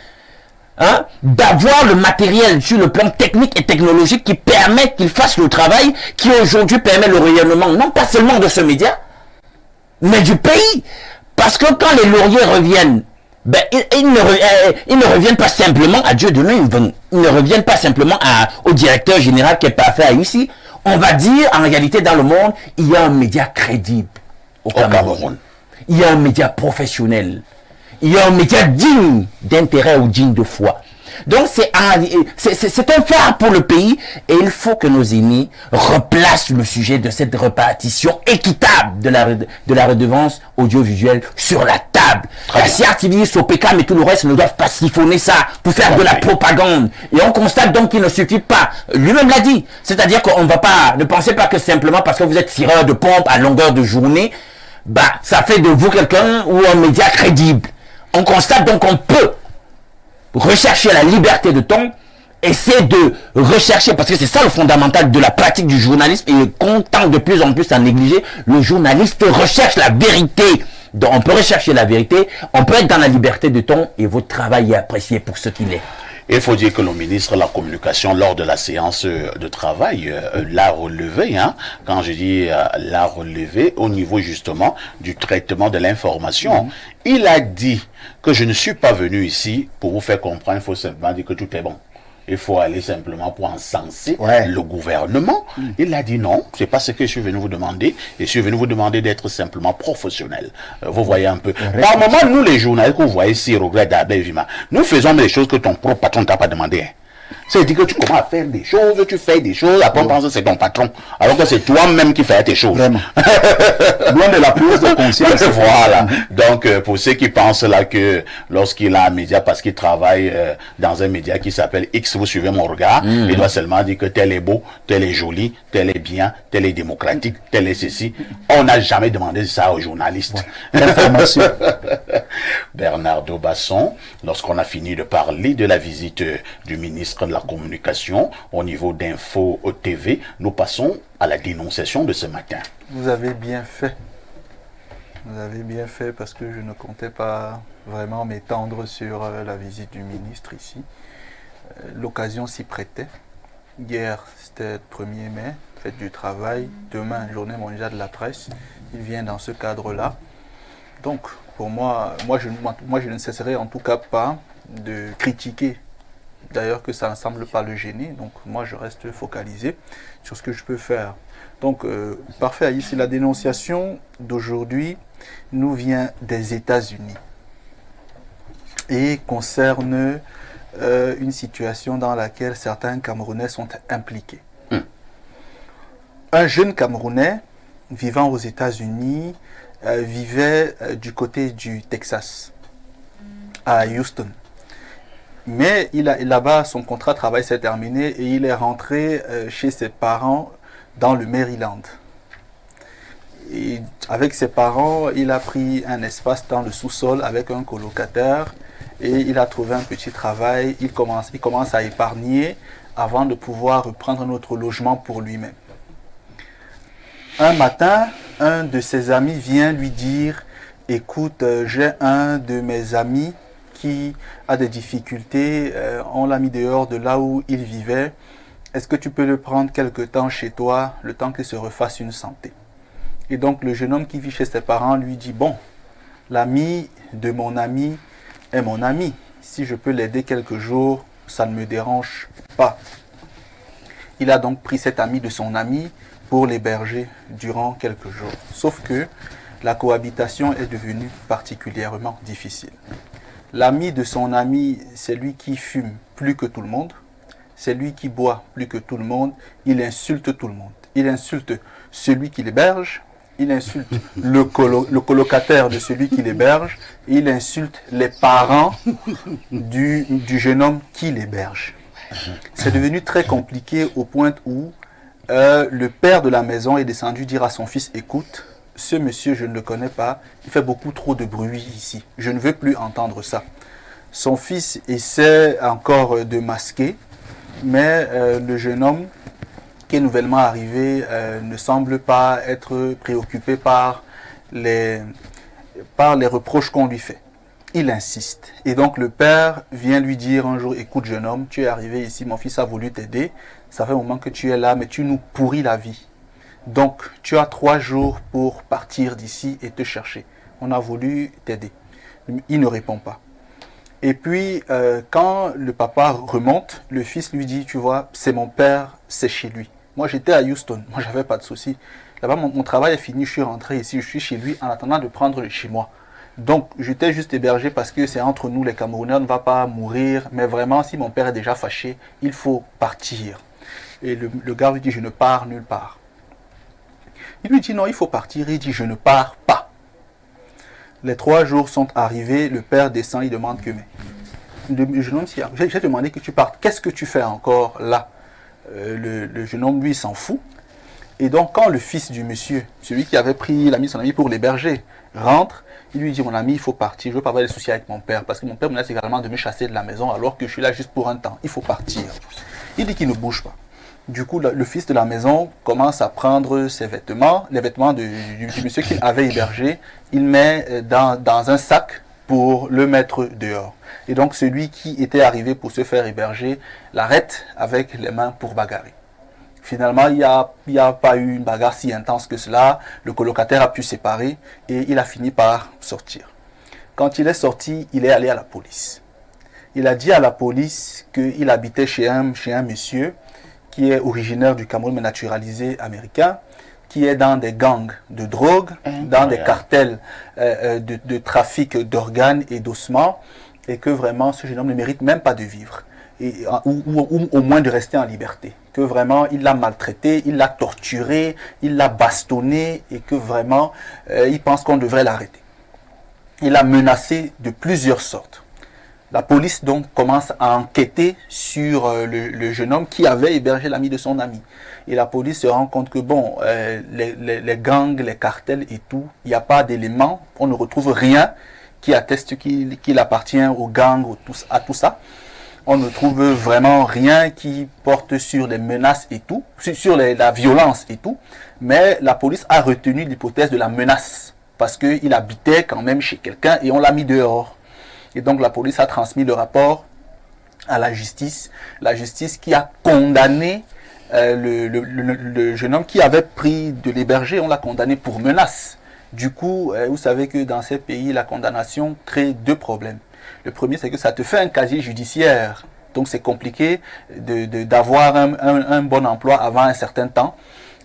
Hein, d'avoir le matériel sur le plan technique et technologique qui permet qu'il fasse le travail qui aujourd'hui permet le rayonnement, non pas seulement de ce média, mais du pays. Parce que quand les lauriers reviennent, ben, ils ne reviennent pas simplement à Dieu de nous, ils ne reviennent pas simplement au directeur général qui est parfait ici. On va dire, en réalité, dans le monde, il y a un média crédible au Cameroun. Il y a un média professionnel. Il y a un média digne d'intérêt ou digne de foi. Donc c'est un phare pour le pays et il faut que nos aînés replacent le sujet de cette répartition équitable de la redevance audiovisuelle sur la table. La CRTV, SOPECA et tout le reste ne doivent pas siphonner ça pour faire de la propagande. Et on constate donc qu'il ne suffit pas. Lui-même l'a dit. C'est-à-dire qu'on ne va pas, ne pensez pas que simplement parce que vous êtes tireur de pompe à longueur de journée, bah, ça fait de vous quelqu'un ou un média crédible. On constate donc qu'on peut rechercher la liberté de ton, essayer de rechercher, parce que c'est ça le fondamental de la pratique du journalisme, et qu'on tend de plus en plus à négliger, le journaliste recherche la vérité. Donc on peut rechercher la vérité, on peut être dans la liberté de ton, et votre travail est apprécié pour ce qu'il est. Il faut dire que le ministre de la Communication, lors de la séance de travail, l'a relevé, hein, quand je dis l'a relevé, au niveau justement du traitement de l'information. Il a dit que je ne suis pas venu ici pour vous faire comprendre, il faut simplement dire que tout est bon. Il faut aller simplement pour encenser le gouvernement. Il a dit non, c'est pas ce que je suis venu vous demander. Et je suis venu vous demander d'être simplement professionnel. Vous voyez un peu. Par moment, nous les journalistes que vous voyez ici, Regret d'Abel Vima, nous faisons des choses que ton propre patron ne t'a pas demandé. Hein. C'est-à-dire que tu commences à faire des choses, tu fais des choses, après on pense que c'est ton patron. Alors que c'est toi-même qui fais tes choses. Vraiment. Loin de la prise de conscience. Voilà. Donc, pour ceux qui pensent là que lorsqu'il a un média, parce qu'il travaille dans un média qui s'appelle X, vous suivez mon regard, il doit seulement dire que tel est beau, tel est joli, tel est bien, tel est démocratique, tel est ceci. On n'a jamais demandé ça aux journalistes. Information. Bernardo Basson, lorsqu'on a fini de parler de la visite du ministre de la Communication au niveau d'Info TV, nous passons à la dénonciation de ce matin. Vous avez bien fait. Vous avez bien fait parce que je ne comptais pas vraiment m'étendre sur la visite du ministre ici. L'occasion s'y prêtait. Hier, c'était le 1er mai, fête du travail. Demain, journée mondiale de la presse. Il vient dans ce cadre-là. Donc, pour moi, je ne cesserai en tout cas pas de critiquer. D'ailleurs que ça ne semble pas le gêner. Donc, moi, je reste focalisé sur ce que je peux faire. Donc, parfait. Ici, la dénonciation d'aujourd'hui nous vient des États-Unis et concerne une situation dans laquelle certains Camerounais sont impliqués. Un jeune Camerounais vivant aux États-Unis vivait du côté du Texas, à Houston. Mais là-bas, son contrat de travail s'est terminé et il est rentré chez ses parents dans le Maryland. Et avec ses parents, il a pris un espace dans le sous-sol avec un colocataire et il a trouvé un petit travail. Il commence à épargner avant de pouvoir reprendre un autre logement pour lui-même. Un matin, un de ses amis vient lui dire « Écoute, j'ai un de mes amis qui a des difficultés, on l'a mis dehors de là où il vivait. Est-ce que tu peux le prendre quelque temps chez toi, le temps qu'il se refasse une santé ?» Et donc le jeune homme qui vit chez ses parents lui dit « Bon, l'ami de mon ami est mon ami. Si je peux l'aider quelques jours, ça ne me dérange pas. » Il a donc pris cet ami de son ami pour l'héberger durant quelques jours. Sauf que la cohabitation est devenue particulièrement difficile. L'ami de son ami, c'est lui qui fume plus que tout le monde. c'est lui qui boit plus que tout le monde, il insulte tout le monde. Il insulte celui qui l'héberge, il insulte le colocataire de celui qui l'héberge, et il insulte les parents du jeune homme qui l'héberge. C'est devenu très compliqué au point où le père de la maison est descendu dire à son fils, écoute, ce monsieur, je ne le connais pas, il fait beaucoup trop de bruit ici, je ne veux plus entendre ça. Son fils essaie encore de masquer, mais le jeune homme qui est nouvellement arrivé ne semble pas être préoccupé par les reproches qu'on lui fait. Il insiste. Et donc le père vient lui dire un jour, écoute jeune homme, tu es arrivé ici, mon fils a voulu t'aider, ça fait un moment que tu es là, mais tu nous pourris la vie. Donc tu as 3 jours pour partir d'ici et te chercher. On a voulu t'aider. Il ne répond pas. Et puis quand le papa remonte, le fils lui dit, tu vois, c'est mon père, c'est chez lui. Moi j'étais à Houston, moi j'avais pas de souci. Là-bas mon travail est fini, je suis rentré ici, je suis chez lui en attendant de prendre le chez moi. Donc, j'étais juste hébergé parce que c'est entre nous, les Camerounais, on ne va pas mourir. Mais vraiment, si mon père est déjà fâché, il faut partir. Et le gars lui dit, je ne pars nulle part. Il lui dit, non, il faut partir. Il dit, je ne pars pas. Les 3 jours sont arrivés, le père descend, il demande que, mais le jeune homme, j'ai demandé que tu partes. Qu'est-ce que tu fais encore là? Le jeune homme, lui, s'en fout. Et donc, quand le fils du monsieur, celui qui avait mis son ami pour l'héberger, rentre, il lui dit, mon ami, il faut partir, je ne veux pas avoir des soucis avec mon père, parce que mon père menace également de me chasser de la maison, alors que je suis là juste pour un temps, il faut partir. Il dit qu'il ne bouge pas. Du coup, le fils de la maison commence à prendre ses vêtements, les vêtements du monsieur qu'il avait hébergé, il met dans un sac pour le mettre dehors. Et donc, celui qui était arrivé pour se faire héberger l'arrête avec les mains pour bagarrer. Finalement, il n'y a pas eu une bagarre si intense que cela. Le colocataire a pu séparer et il a fini par sortir. Quand il est sorti, il est allé à la police. Il a dit à la police qu'il habitait chez un monsieur qui est originaire du Cameroun mais naturalisé américain, qui est dans des gangs de drogue, dans des cartels de trafic d'organes et d'ossements, et que vraiment ce jeune homme ne mérite même pas de vivre. Ou au moins de rester en liberté. Que vraiment il l'a maltraité, il l'a torturé, il l'a bastonné et que vraiment il pense qu'on devrait l'arrêter. Il l'a menacé de plusieurs sortes. La police donc commence à enquêter sur le jeune homme qui avait hébergé l'ami de son ami. Et la police se rend compte que bon, les gangs, les cartels et tout, il n'y a pas d'éléments, on ne retrouve rien qui atteste qu'il appartient aux gangs, à tout ça. On ne trouve vraiment rien qui porte sur les menaces et tout, sur la violence et tout. Mais la police a retenu l'hypothèse de la menace parce qu'il habitait quand même chez quelqu'un et on l'a mis dehors. Et donc la police a transmis le rapport à la justice qui a condamné le jeune homme qui avait pris de l'héberger, on l'a condamné pour menace. Du coup, vous savez que dans ces pays, la condamnation crée 2 problèmes. Le premier, c'est que ça te fait un casier judiciaire. Donc, c'est compliqué d'avoir un bon emploi avant un certain temps.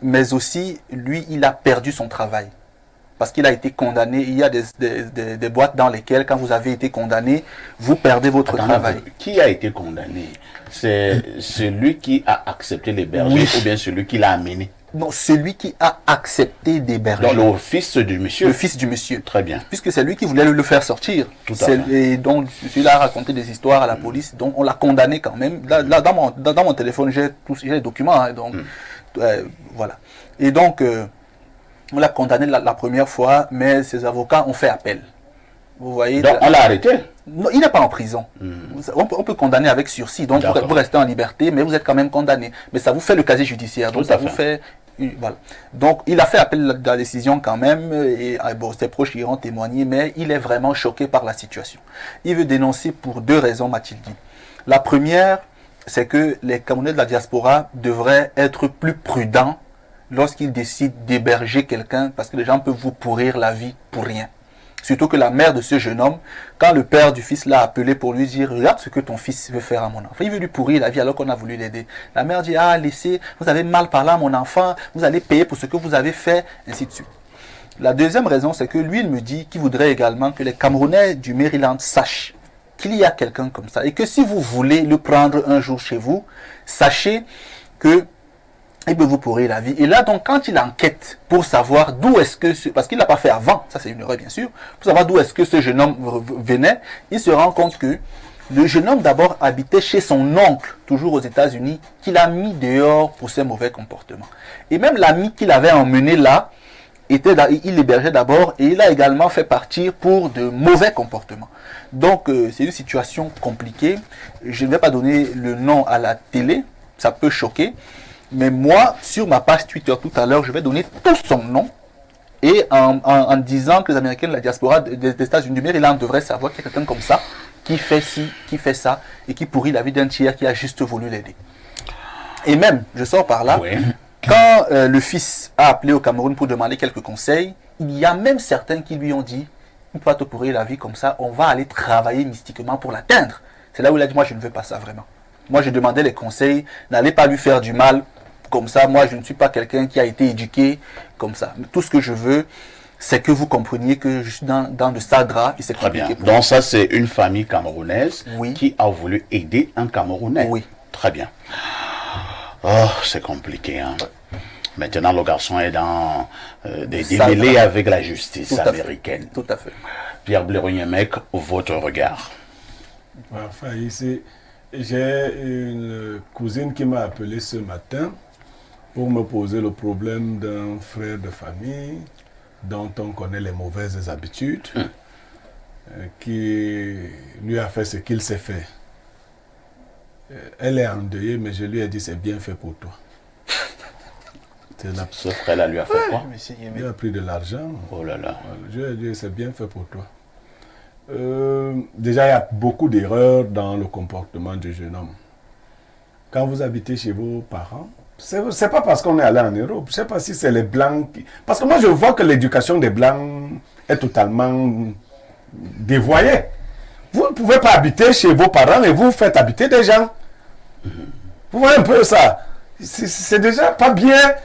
Mais aussi, lui, il a perdu son travail. Parce qu'il a été condamné. Il y a des boîtes dans lesquelles, quand vous avez été condamné, vous perdez votre travail. Qui a été condamné? C'est celui qui a accepté l'héberger ou bien celui qui l'a amené? Non, celui qui a accepté d'héberger. Donc, le fils du monsieur. Le fils du monsieur. Très bien. Puisque c'est lui qui voulait le faire sortir. Tout à fait. Et donc, celui-là a raconté des histoires à la police. Donc, on l'a condamné quand même. Là dans mon téléphone, j'ai les documents. Hein, donc, voilà. Et donc, on l'a condamné la première fois, mais ses avocats ont fait appel. Vous voyez. Donc, on l'a arrêté? Non, il n'est pas en prison. On peut condamner avec sursis. Donc, vous restez en liberté, mais vous êtes quand même condamné. Mais ça vous fait le casier judiciaire. Donc, ça vous fait... Voilà. Donc, il a fait appel de la décision quand même. Et bon, ses proches iront témoigner, mais il est vraiment choqué par la situation. Il veut dénoncer pour 2 raisons, m'a-t-il dit. La première, c'est que les Camerounais de la diaspora devraient être plus prudents lorsqu'ils décident d'héberger quelqu'un, parce que les gens peuvent vous pourrir la vie pour rien. Surtout que la mère de ce jeune homme, quand le père du fils l'a appelé pour lui dire « Regarde ce que ton fils veut faire à mon enfant », il veut lui pourrir la vie alors qu'on a voulu l'aider. La mère dit « Ah, laissez, vous avez mal parlé à mon enfant, vous allez payer pour ce que vous avez fait, ainsi de suite. » La deuxième raison, c'est que lui, il me dit qu'il voudrait également que les Camerounais du Maryland sachent qu'il y a quelqu'un comme ça et que si vous voulez le prendre un jour chez vous, sachez que il peut vous pourrir la vie. Et là, donc, quand il enquête pour savoir d'où est-ce que... Parce qu'il ne l'a pas fait avant, ça c'est une erreur bien sûr. Pour savoir d'où est-ce que ce jeune homme venait, il se rend compte que le jeune homme d'abord habitait chez son oncle, toujours aux États-Unis, qu'il a mis dehors pour ses mauvais comportements. Et même l'ami qu'il avait emmené là, il l'hébergeait d'abord et il a également fait partir pour de mauvais comportements. Donc, c'est une situation compliquée. Je ne vais pas donner le nom à la télé, ça peut choquer. Mais moi, sur ma page Twitter tout à l'heure, je vais donner tout son nom. Et en disant que les Américains de la diaspora des États-Unis, il en devrait savoir qu'il y a quelqu'un comme ça, qui fait ci, qui fait ça, et qui pourrit la vie d'un tiers qui a juste voulu l'aider. Et même, je sors par là, oui. Quand le fils a appelé au Cameroun pour demander quelques conseils, il y a même certains qui lui ont dit, il ne peut pas te pourrir la vie comme ça, on va aller travailler mystiquement pour l'atteindre. C'est là où il a dit, moi je ne veux pas ça vraiment. Moi je demandais les conseils, n'allez pas lui faire du mal comme ça. Moi je ne suis pas quelqu'un qui a été éduqué comme ça. Tout ce que je veux, c'est que vous compreniez que je suis dans le sadra et c'est compliqué. Très bien. Donc ça c'est une famille camerounaise oui. qui a voulu aider un Camerounais. Oui. Très bien. Oh, c'est compliqué. Hein. Maintenant, le garçon est dans des démêlés avec la justice américaine. Tout à fait. Pierre Blérugnemec, votre regard. Enfin, ici, j'ai une cousine qui m'a appelé ce matin pour me poser le problème d'un frère de famille dont on connaît les mauvaises habitudes, qui lui a fait ce qu'il s'est fait. Elle est endeuillée, mais je lui ai dit, c'est bien fait pour toi. Ce frère-là lui a fait quoi? Il a pris de l'argent. Oh là là. Je lui ai dit, c'est bien fait pour toi. Déjà, il y a beaucoup d'erreurs dans le comportement du jeune homme. Quand vous habitez chez vos parents, c'est pas parce qu'on est allé en Europe, je ne sais pas si c'est les Blancs qui... Parce que moi, je vois que l'éducation des Blancs est totalement dévoyée. Vous ne pouvez pas habiter chez vos parents et vous faites habiter des gens. Vous voyez un peu ça. C'est déjà pas bien.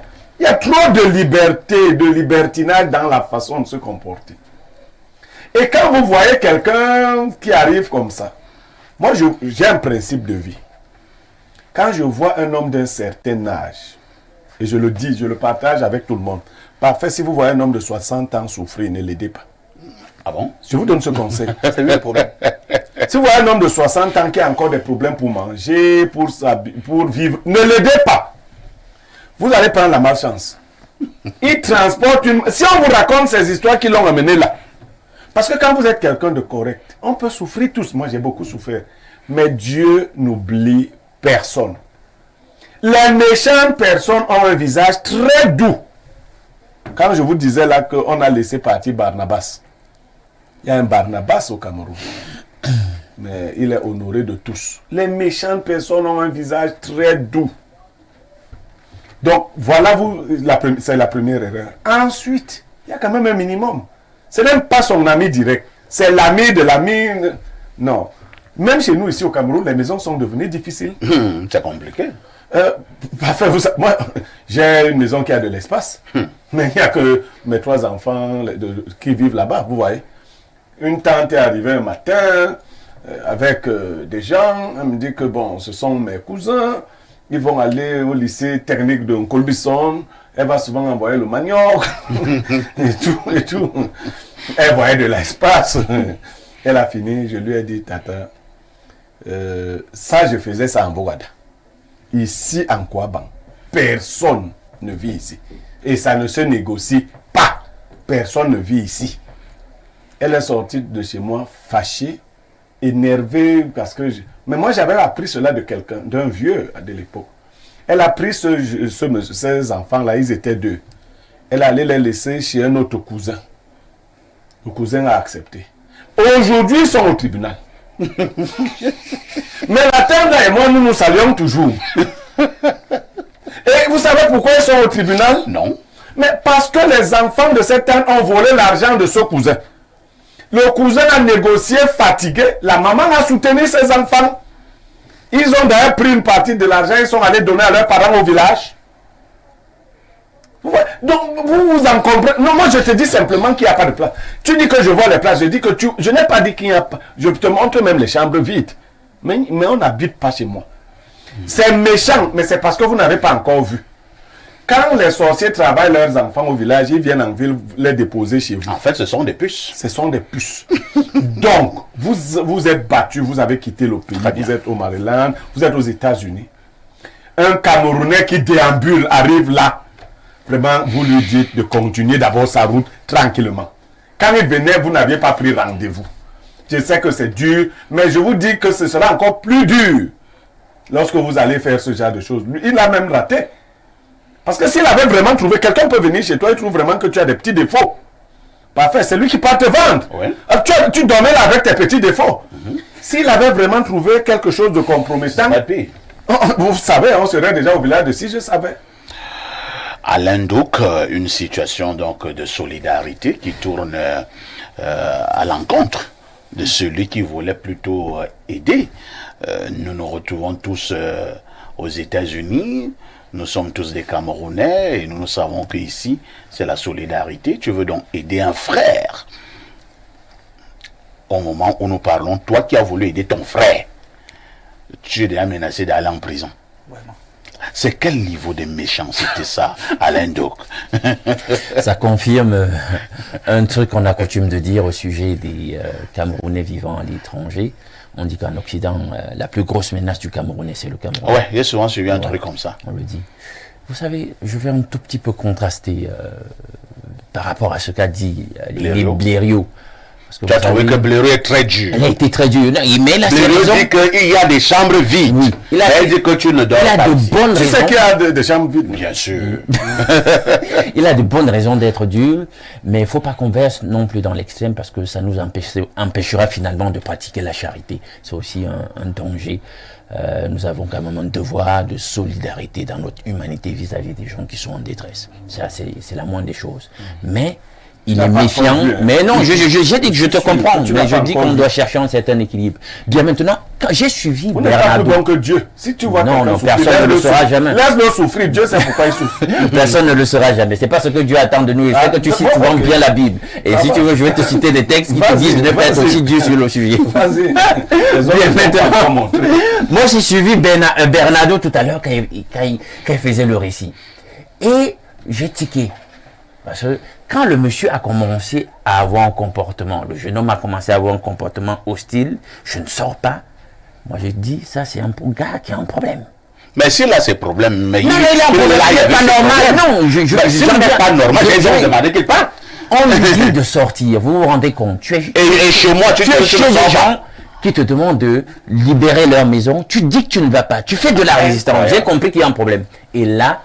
Il y a trop de liberté, de libertinage dans la façon de se comporter. Et quand vous voyez quelqu'un qui arrive comme ça, moi j'ai un principe de vie. Quand je vois un homme d'un certain âge, et je le dis, je le partage avec tout le monde, parfait, si vous voyez un homme de 60 ans souffrir, ne l'aidez pas. Ah bon? Je vous donne ce conseil. C'est lui le problème. Si vous voyez un homme de 60 ans qui a encore des problèmes pour manger, pour vivre, ne l'aidez pas. Vous allez prendre la malchance. Il transporte une... Si on vous raconte ces histoires qui l'ont amené là, parce que quand vous êtes quelqu'un de correct, on peut souffrir tous. Moi, j'ai beaucoup souffert. Mais Dieu n'oublie personne. Les méchantes personnes ont un visage très doux. Quand je vous disais là qu'on a laissé partir Barnabas, il y a un Barnabas au Cameroun. Mais il est honoré de tous. Les méchantes personnes ont un visage très doux. Donc, voilà, c'est la première erreur. Ensuite, il y a quand même un minimum. Ce n'est même pas son ami direct. C'est l'ami de l'ami. Non. Même chez nous, ici au Cameroun, les maisons sont devenues difficiles. C'est compliqué. Moi, j'ai une maison qui a de l'espace. Mais il n'y a que mes 3 enfants qui vivent là-bas, vous voyez. Une tante est arrivée un matin avec des gens. Elle me dit que bon, ce sont mes cousins. Ils vont aller au lycée technique de Colbison. Elle va souvent envoyer le manioc. et tout. Elle voyait de l'espace. Elle a fini. Je lui ai dit, tata, ça, je faisais ça en Bogada. Ici, en Kouaban, personne ne vit ici. Et ça ne se négocie pas. Personne ne vit ici. Elle est sortie de chez moi fâchée, énervée, parce que... Mais moi, j'avais appris cela de quelqu'un, d'un vieux de l'époque. Elle a pris ces enfants-là, ils étaient 2. Elle allait les laisser chez un autre cousin. Le cousin a accepté. Aujourd'hui, ils sont au tribunal. Mais la tante et moi, nous nous saluons toujours. Et vous savez pourquoi ils sont au tribunal? Non. Mais parce que les enfants de cette tante ont volé l'argent de ce cousin. Le cousin a négocié, fatigué. La maman a soutenu ses enfants. Ils ont d'ailleurs pris une partie de l'argent. Ils sont allés donner à leurs parents au village. Donc, vous en comprenez. Non, moi, je te dis simplement qu'il n'y a pas de place. Tu dis que je vois les places. Je dis que tu... Je n'ai pas dit qu'il n'y a pas... Je te montre même les chambres vides. Mais on n'habite pas chez moi. C'est méchant, mais c'est parce que vous n'avez pas encore vu. Quand les sorciers travaillent leurs enfants au village, ils viennent en ville les déposer chez vous. En fait, ce sont des puces. Ce sont des puces. Donc, vous êtes battus, vous avez quitté le pays, vous êtes au Maryland, vous êtes aux États-Unis. Un Camerounais qui déambule arrive là. Vraiment, vous lui dites de continuer d'abord sa route tranquillement. Quand il venait, vous n'aviez pas pris rendez-vous. Je sais que c'est dur, mais je vous dis que ce sera encore plus dur lorsque vous allez faire ce genre de choses. Lui, il a même raté. Parce que s'il avait vraiment trouvé, quelqu'un peut venir chez toi et trouve vraiment que tu as des petits défauts. Parfait, c'est lui qui part te vendre. Ouais. Tu dormais là avec tes petits défauts. S'il avait vraiment trouvé quelque chose de compromettant, vous savez, on serait déjà au village de si je savais. Alain Douk, une situation donc de solidarité qui tourne à l'encontre de celui qui voulait plutôt aider. Nous nous retrouvons tous aux États-Unis. Nous sommes tous des Camerounais et nous savons qu'ici, c'est la solidarité. Tu veux donc aider un frère. Au moment où nous parlons, toi qui as voulu aider ton frère, tu es déjà menacé d'aller en prison. Vraiment. C'est quel niveau de méchanceté ça, Alain Douk? Ça confirme un truc qu'on a coutume de dire au sujet des Camerounais vivant à l'étranger. On dit qu'en Occident, la plus grosse menace du Camerounais, c'est le Cameroun. Ouais, j'ai souvent suivi un truc comme ça. On le dit. Vous savez, je vais un tout petit peu contraster par rapport à ce qu'a dit Blériot. Tu as trouvé que Blériot est très dur. Elle a été très dure. Non, mais là, Blériot dit qu'il y a des chambres vides. Oui. Elle dit que tu ne dors pas. Il a de bonnes raisons. Tu sais qu'il y a des chambres vides. Bien sûr. Il a de bonnes raisons d'être dur, mais il ne faut pas qu'on verse non plus dans l'extrême parce que ça nous empêchera finalement de pratiquer la charité. C'est aussi un danger. Nous avons quand même un devoir de solidarité dans notre humanité vis-à-vis des gens qui sont en détresse. Ça, c'est la moindre des choses. Mais il est méfiant. Mais non, j'ai dit que je te comprends. Mais je dis qu'on doit chercher un certain équilibre. Bien maintenant, quand j'ai suivi Vous n'êtes pas plus bon que Dieu. Si tu vois non, personne ne le saura jamais. Laisse-le souffrir. Dieu sait pourquoi il souffre. Personne ne le saura jamais. C'est pas ce que Dieu attend de nous. Il faut que tu cites souvent bien la Bible. Et si tu veux, je vais te citer des textes qui te disent de ne pas être aussi Dieu sur le sujet. Vas-y. Moi, j'ai suivi Bernardo tout à l'heure quand il faisait le récit. Et j'ai tiqué. Parce que quand le monsieur a commencé à avoir un comportement, le jeune homme a commencé à avoir un comportement hostile, je ne sors pas. Moi, je dis, ça, c'est un gars qui a un problème. Mais s'il a ses problèmes, mais non, il a un problème, il n'est pas normal. Non, s'il n'est pas normal, j'ai demandé qu'il parte. On lui dit de sortir, vous vous rendez compte. Et chez moi, tu es chez les gens qui te demandent de libérer leur maison. Tu dis que tu ne vas pas, tu fais de la résistance. J'ai compris qu'il y a un problème. Et là,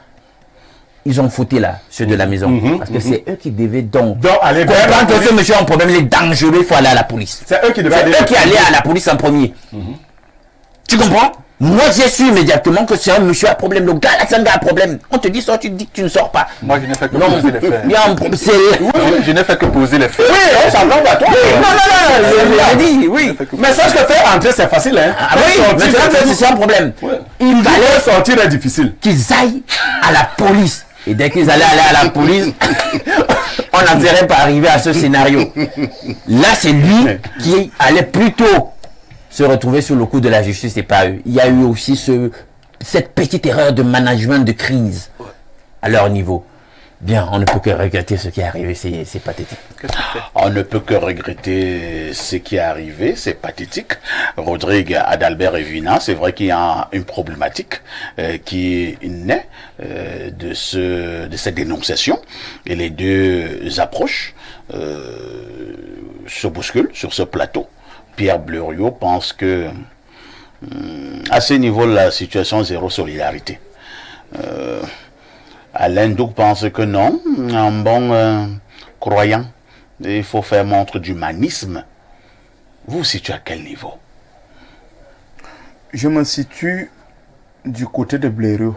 ils ont foutu là, ceux de la maison. Parce que c'est eux qui devaient donc aller comprendre que ce monsieur a un problème, il est dangereux, il faut aller à la police. C'est eux qui devaient aller. C'est eux qui allaient à la police en premier. Tu comprends? Moi, j'ai su immédiatement que c'est un monsieur à problème. Le gars là, c'est un gars à problème. On te dit sort, tu dis que tu ne sors pas. Moi, je n'ai fait que poser les faits. Il y a un problème. Je n'ai fait que poser les faits. Oui, on s'en va à toi. Non, j'ai dit, oui. Mais ça, ce que faire entrer, c'est facile, hein. Ah oui, mais c'est un problème. Il fallait sortir est difficile. Qu'ils aillent à la police. Et dès qu'ils allaient aller à la police, on n'en pas arriver à ce scénario. Là, c'est lui qui allait plutôt se retrouver sous le coup de la justice et pas eux. Il y a eu aussi cette petite erreur de management de crise à leur niveau. Bien, on ne peut que regretter ce qui est arrivé, c'est pathétique. On ne peut que regretter ce qui est arrivé, c'est pathétique. Rodrigue, Adalbert et Vina, c'est vrai qu'il y a une problématique qui naît de cette dénonciation. Et les deux approches se bousculent sur ce plateau. Pierre Blériot pense que à ce niveau, la situation zéro solidarité. Alain Douk pense que non, un bon croyant, il faut faire montre d'humanisme. Vous vous situez à quel niveau? Je me situe du côté de Blériot.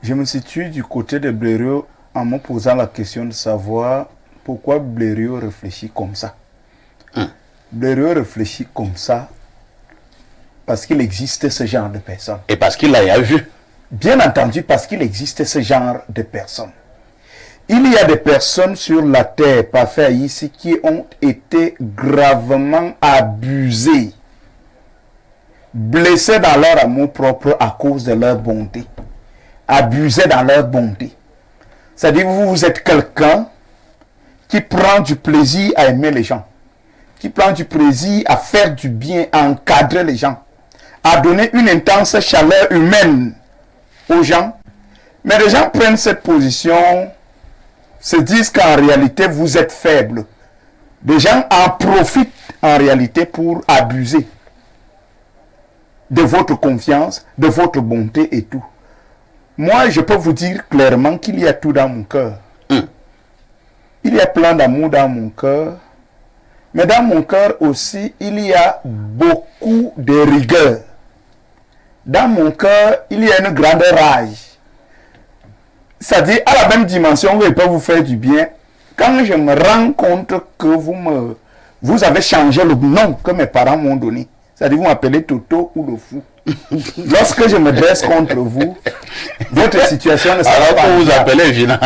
Je me situe du côté de Blériot en me posant la question de savoir pourquoi Blériot réfléchit comme ça. Blériot réfléchit comme ça parce qu'il existe ce genre de personnes. Et parce qu'il l'a vu. Bien entendu, parce qu'il existe ce genre de personnes. Il y a des personnes sur la terre, parfait ici, qui ont été gravement abusées, blessées dans leur amour propre à cause de leur bonté, abusées dans leur bonté. C'est-à-dire, vous êtes quelqu'un qui prend du plaisir à aimer les gens, qui prend du plaisir à faire du bien, à encadrer les gens, à donner une intense chaleur humaine aux gens. Mais les gens prennent cette position, se disent qu'en réalité, vous êtes faible. Les gens en profitent en réalité pour abuser de votre confiance, de votre bonté et tout. Moi, je peux vous dire clairement qu'il y a tout dans mon cœur. Il y a plein d'amour dans mon cœur. Mais dans mon cœur aussi, il y a beaucoup de rigueur. Dans mon cœur, il y a une grande rage. C'est-à-dire, à la même dimension où il peut vous faire du bien, quand je me rends compte que vous avez changé le nom que mes parents m'ont donné, c'est-à-dire vous m'appelez Toto ou le fou. Lorsque je me dresse contre vous, votre situation ne sera pas... Alors qu'on vous appelez Vina.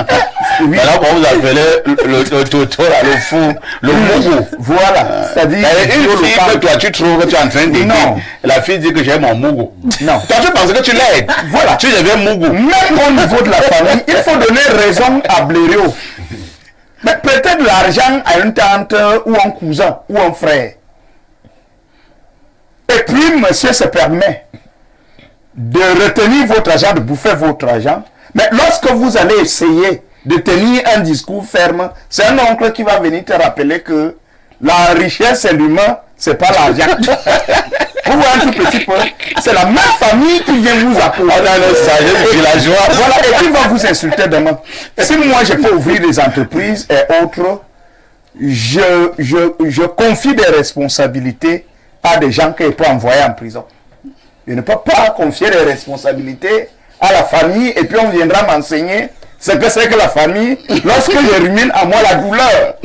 Oui. Alors qu'on vous appelait le Toto, là, le fou, le mougou. Voilà. C'est-à-dire... Une fille que toi tu trouves que tu es en train d'aider. Non. La fille dit que j'ai mon mougou. Non. Toi tu penses que tu l'aides. Voilà. Tu deviens mougou. Même au niveau de la famille, il faut donner raison à Blériot. Mais prêter de l'argent à une tante ou un cousin ou un frère. Et puis, monsieur se permet de retenir votre argent, de bouffer votre argent. Mais lorsque vous allez essayer de tenir un discours ferme, c'est un oncle qui va venir te rappeler que la richesse, c'est l'humain, c'est pas l'argent. Vous voyez un tout petit peu, c'est la même famille qui vient vous appeler. On a le sagesse villageois. Voilà, et qui va vous insulter demain. Si moi je peux ouvrir des entreprises et autres, je confie des responsabilités à des gens que je peux envoyer en prison. Je ne peux pas confier des responsabilités à la famille et puis on viendra m'enseigner ce que c'est que la famille lorsque je rumine à moi la douleur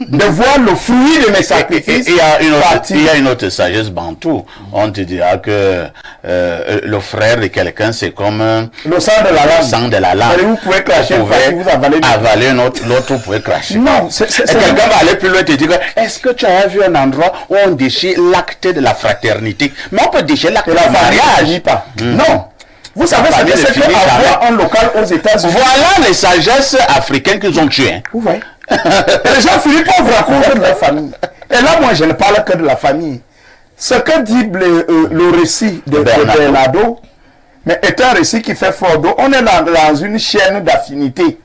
de voir le fruit de mes sacrifices. Il y a une autre sagesse bantou. On te dira que le frère de quelqu'un c'est comme le sang de la langue. Le sang de la langue. Et vous pouvez cracher, vous avaler l'autre, vous pouvez cracher. Non, et quelqu'un va aller plus loin et te dire est-ce que tu as vu un endroit où on déchire l'acte de la fraternité? Mais on peut déchirer l'acte de la mariage. Pas. Non. Vous savez ce que c'est qu'avoir un local aux États-Unis. Voilà les sagesses africaines qu'ils ont tuées. Hein. Vous voyez. Les gens finissent par vous raconter de la famille. Et là, moi, je ne parle que de la famille. Ce que dit le récit de Bernardo, mais est un récit qui fait fort d'eau. On est dans une chaîne d'affinité.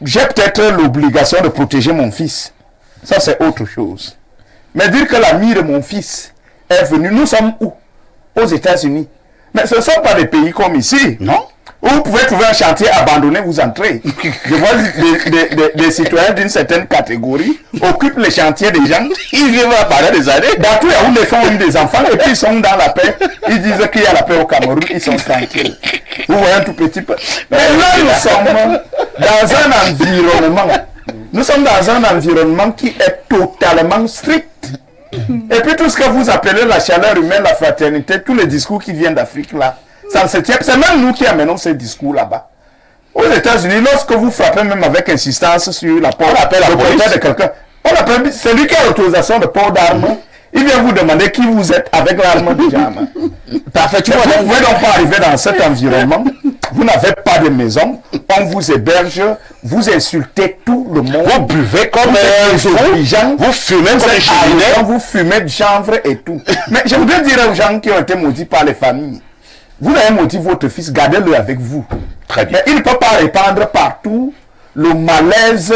J'ai peut-être l'obligation de protéger mon fils. Ça, c'est autre chose. Mais dire que l'ami de mon fils est venu, nous sommes où? Aux États-Unis. Mais ce ne sont pas des pays comme ici. Non. Où vous pouvez trouver un chantier abandonné, vous entrez. Je vois des citoyens d'une certaine catégorie occupent les chantiers des gens. Ils vivent pendant des années. Dans tout où les femmes ont eu des enfants et puis ils sont dans la paix. Ils disent qu'il y a la paix au Cameroun. Ils sont tranquilles. Vous voyez un tout petit peu. Mais là, nous sommes dans un environnement. Nous sommes dans un environnement qui est totalement strict. Et puis tout ce que vous appelez la chaleur humaine, la fraternité, tous les discours qui viennent d'Afrique là, ça ne se tient. C'est même nous qui amenons ces discours là-bas. Aux États-Unis, lorsque vous frappez même avec insistance sur la porte de quelqu'un, on appelle celui qui a l'autorisation de port d'armes. Il vient vous demander qui vous êtes avec l'arme déjà en main. Parfaitement. Vous ne pouvez donc pas arriver dans cet environnement. Vous n'avez pas de maison. On vous héberge. Vous insultez tout le monde. Vous buvez comme un gens. Vous fumez comme un cheminée. Vous fumez de chanvre et tout. Mais je voudrais dire aux gens qui ont été maudits par les familles. Vous avez maudit votre fils. Gardez-le avec vous. Très bien. Mais il ne peut pas répandre partout le malaise,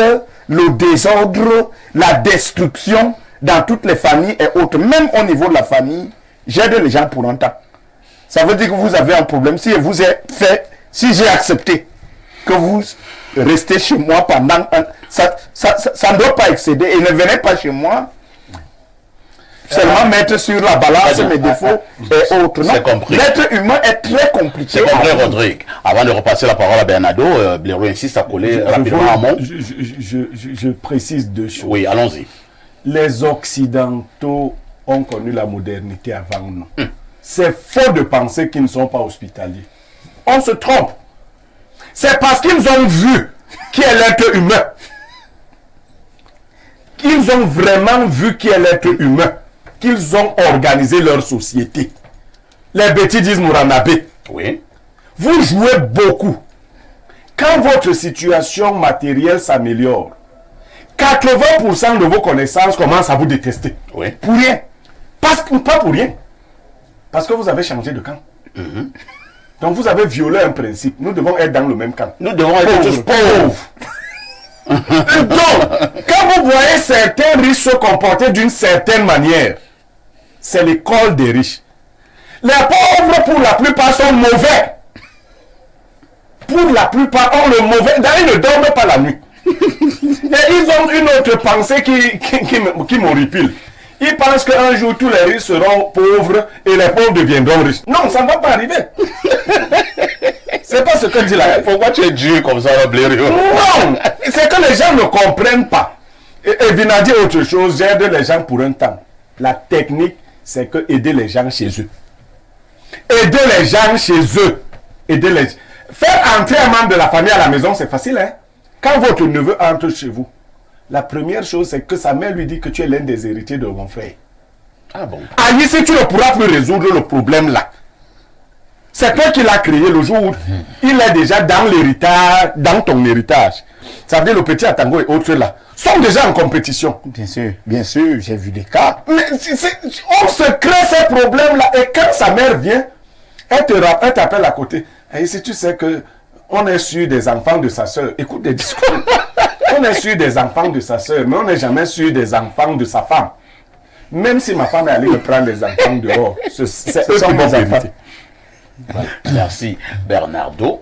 le désordre, la destruction dans toutes les familles et autres, même au niveau de la famille, j'aide les gens pour longtemps. Ça veut dire que vous avez un problème. Si je vous ai fait, si j'ai accepté que vous restez chez moi pendant un... Ça ne doit pas excéder. Et ne venez pas chez moi seulement mettre sur la balance mes défauts et autres. C'est compris. L'être humain est très compliqué. C'est compris, Rodrigue. Avant de repasser la parole à Bernardo, Blériot insiste à coller rapidement à mon. Je précise deux choses. Oui, allons-y. Les Occidentaux ont connu la modernité avant nous. C'est faux de penser qu'ils ne sont pas hospitaliers. on se trompe. C'est parce qu'ils ont vu qui est l'être humain. Ils ont vraiment vu qui est l'être humain. Qu'ils ont organisé leur société. Les bêtises disent Mouranabé. Oui. Vous jouez beaucoup. Quand votre situation matérielle s'améliore, 80% de vos connaissances commencent à vous détester. Oui. Pour rien. Pas pour rien. Parce que vous avez changé de camp. Donc vous avez violé un principe. Nous devons être dans le même camp. Nous devons être tous pauvres. Donc, quand vous voyez certains riches se comporter d'une certaine manière, c'est l'école des riches. Les pauvres, pour la plupart, sont mauvais. Pour la plupart, ont le mauvais. D'ailleurs, ils ne dorment pas la nuit. Et ils ont une autre pensée qui m'horripile. Ils pensent qu'un jour, tous les riches seront pauvres et les pauvres deviendront riches. Non, ça ne va pas arriver. C'est pas ce que dit la... Pourquoi tu es dur comme ça, Blériot? Non, c'est que les gens ne comprennent pas. Et Vina dit autre chose, j'aide les gens pour un temps. La technique, c'est que aider les gens chez eux. Aider les gens chez eux. Faire entrer un membre de la famille à la maison, c'est facile, hein? Quand votre neveu entre chez vous, la première chose, c'est que sa mère lui dit que tu es l'un des héritiers de mon frère. Ah bon? Aïe, si tu ne pourras plus résoudre le problème là. C'est toi qui l'as créé le jour où il est déjà dans l'héritage, dans ton héritage. Ça veut dire le petit Atango et autres là sont déjà en compétition. Bien sûr, j'ai vu des cas. Mais on se crée ces problèmes là et quand sa mère vient, elle t'appelle à côté. Et si tu sais que on est sûr des enfants de sa soeur, écoute des discours. On est sûr des enfants de sa soeur, mais on n'est jamais sûr des enfants de sa femme. Même si ma femme est allée me prendre des enfants dehors, c'est eux qui vont vérité. Voilà. Merci Bernardo.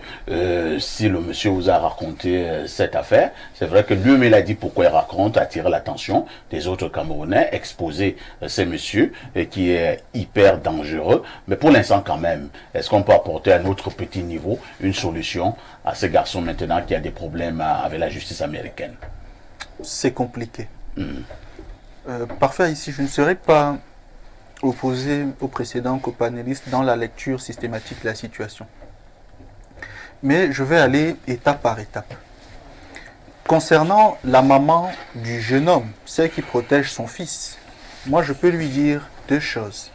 Si le monsieur vous a raconté cette affaire, c'est vrai que lui-même il a dit pourquoi il raconte, attirer l'attention des autres Camerounais, exposer ces messieurs qui est hyper dangereux. Mais pour l'instant quand même, est-ce qu'on peut apporter à notre petit niveau une solution à ces garçons maintenant qui a des problèmes avec la justice américaine? C'est compliqué. Parfait, ici je ne serais pas opposé au précédent qu'au panéliste dans la lecture systématique de la situation. Mais je vais aller étape par étape. Concernant la maman du jeune homme, celle qui protège son fils, moi je peux lui dire deux choses.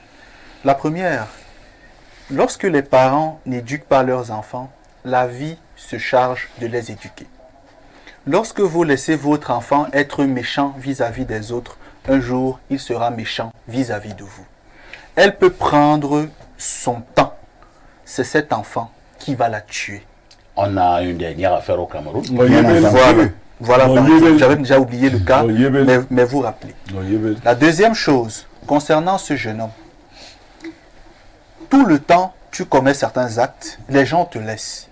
La première, lorsque les parents n'éduquent pas leurs enfants, la vie se charge de les éduquer. Lorsque vous laissez votre enfant être méchant vis-à-vis des autres, un jour il sera méchant vis-à-vis de vous. Elle peut prendre son temps. C'est cet enfant qui va la tuer. On a une dernière affaire au Cameroun. Voilà, j'avais déjà oublié le cas, mais vous rappelez. La deuxième chose, concernant ce jeune homme, tout le temps, tu commets certains actes, les gens te laissent.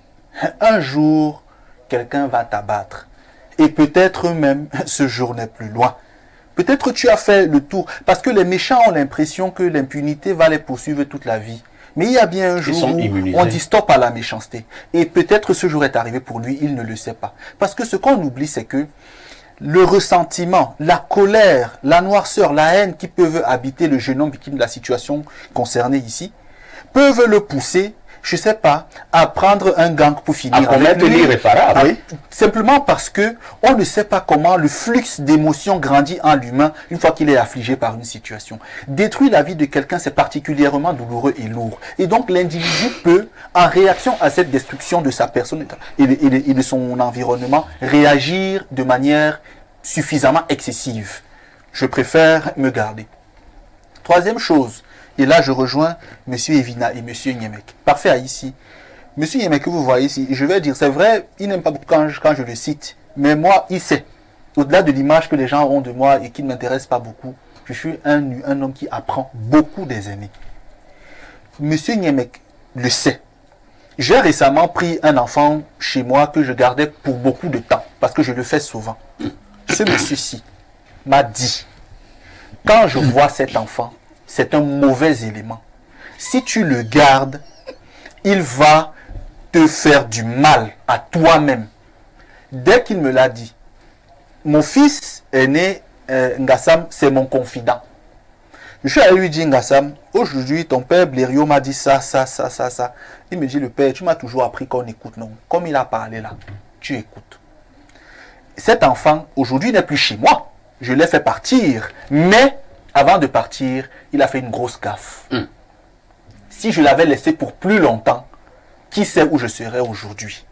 Un jour, quelqu'un va t'abattre. Et peut-être même, ce jour n'est plus loin. Peut-être tu as fait le tour, parce que les méchants ont l'impression que l'impunité va les poursuivre toute la vie. Mais il y a bien un jour où on dit stop à la méchanceté. Et peut-être ce jour est arrivé pour lui, il ne le sait pas. Parce que ce qu'on oublie, c'est que le ressentiment, la colère, la noirceur, la haine qui peuvent habiter le jeune homme victime de la situation concernée ici, peuvent le pousser, je ne sais pas, à prendre un gang pour finir avec lui. Oui. Simplement parce que on ne sait pas comment le flux d'émotions grandit en l'humain une fois qu'il est affligé par une situation. Détruire la vie de quelqu'un, c'est particulièrement douloureux et lourd. Et donc l'individu peut, en réaction à cette destruction de sa personne et de son environnement, réagir de manière suffisamment excessive. Je préfère me garder. Troisième chose, et là, je rejoins M. Evina et M. Niemek. Parfait ici. M. Niemek que vous voyez ici, je vais dire, c'est vrai, il n'aime pas beaucoup quand je le cite, mais moi, il sait. Au-delà de l'image que les gens ont de moi et qui ne m'intéresse pas beaucoup, je suis un homme qui apprend beaucoup des aînés. M. Niemek le sait. J'ai récemment pris un enfant chez moi que je gardais pour beaucoup de temps, parce que je le fais souvent. Ce monsieur-ci m'a dit, quand je vois cet enfant, c'est un mauvais élément. Si tu le gardes, il va te faire du mal à toi-même. Dès qu'il me l'a dit, mon fils aîné, Ngassam, c'est mon confident. Je suis allé lui dire, Ngassam, aujourd'hui, ton père Blériot m'a dit ça. Il me dit, le père, tu m'as toujours appris qu'on écoute, non? Comme il a parlé là, tu écoutes. Cet enfant, aujourd'hui, n'est plus chez moi. Je l'ai fait partir. Mais, avant de partir, il a fait une grosse gaffe. Si je l'avais laissé pour plus longtemps, qui sait où je serais aujourd'hui?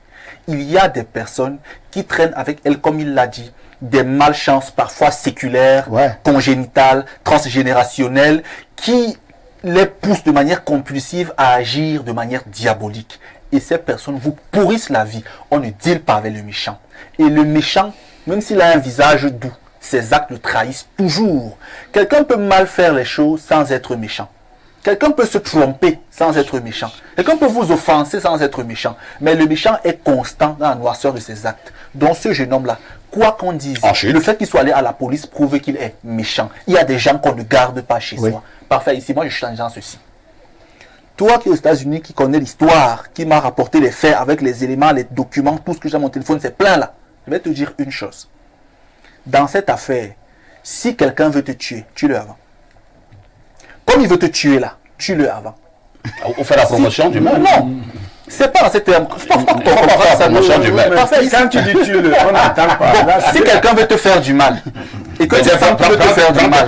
Il y a des personnes qui traînent avec elle, comme il l'a dit, des malchances parfois séculaires, congénitales, transgénérationnelles, qui les poussent de manière compulsive à agir de manière diabolique. Et ces personnes vous pourrissent la vie. On ne deal pas avec le méchant. Et le méchant, même s'il a un visage doux, ses actes le trahissent toujours. Quelqu'un peut mal faire les choses sans être méchant. Quelqu'un peut se tromper sans être méchant. Quelqu'un peut vous offenser sans être méchant. Mais le méchant est constant dans la noirceur de ses actes. Donc ce jeune homme-là, quoi qu'on dise, le fait qu'il soit allé à la police prouve qu'il est méchant. Il y a des gens qu'on ne garde pas chez soi. Parfait, ici, moi je change dans ceci. Toi qui es aux États-Unis, qui connais l'histoire, qui m'a rapporté les faits avec les éléments, les documents, tout ce que j'ai à mon téléphone, c'est plein là. Je vais te dire une chose. Dans cette affaire, si quelqu'un veut te tuer, tue-le avant. Comme il veut te tuer là, tue-le avant. On fait la promotion du mal. Non, c'est pas dans ces termes. C'est pas la promotion du mal. Quand tu dis tue-le, on n'entend pas. Bon, si quelqu'un veut te faire du mal, et que tu sens qu'il veut te faire du mal,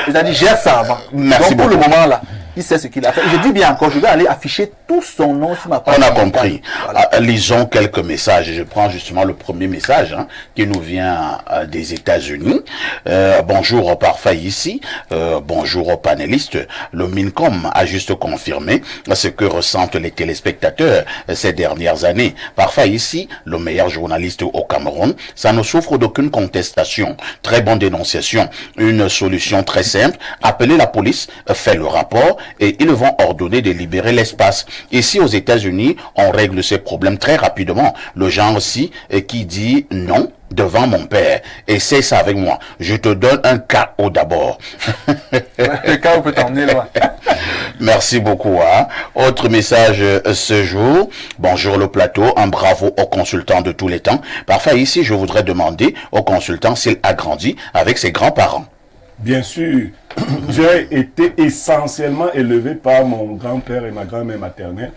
c'est-à-dire gère ça avant. Merci Donc pour le moment là, il sait ce qu'il a fait. Je dis bien encore, je vais aller afficher tout son nom sur ma page. On a compris. Voilà. Lisons quelques messages. Je prends justement le premier message qui nous vient des États-Unis. Bonjour Parfait ici. Bonjour aux panélistes. Le MINCOM a juste confirmé ce que ressentent les téléspectateurs ces dernières années. Parfait ici, le meilleur journaliste au Cameroun. Ça ne souffre d'aucune contestation. Très bonne dénonciation. Une solution très simple. Appelez la police, fait le rapport et ils vont ordonner de libérer l'espace. Ici aux États-Unis, on règle ces problèmes très rapidement. Le genre aussi qui dit non devant mon père. Essaie ça avec moi. Je te donne un KO d'abord. Le KO peut t'emmener loin. Merci beaucoup. Autre message ce jour. Bonjour le plateau. Un bravo au consultant de tous les temps. Parfait. Ici, je voudrais demander au consultant s'il a grandi avec ses grands-parents. Bien sûr, j'ai été essentiellement élevé par mon grand-père et ma grand-mère maternelle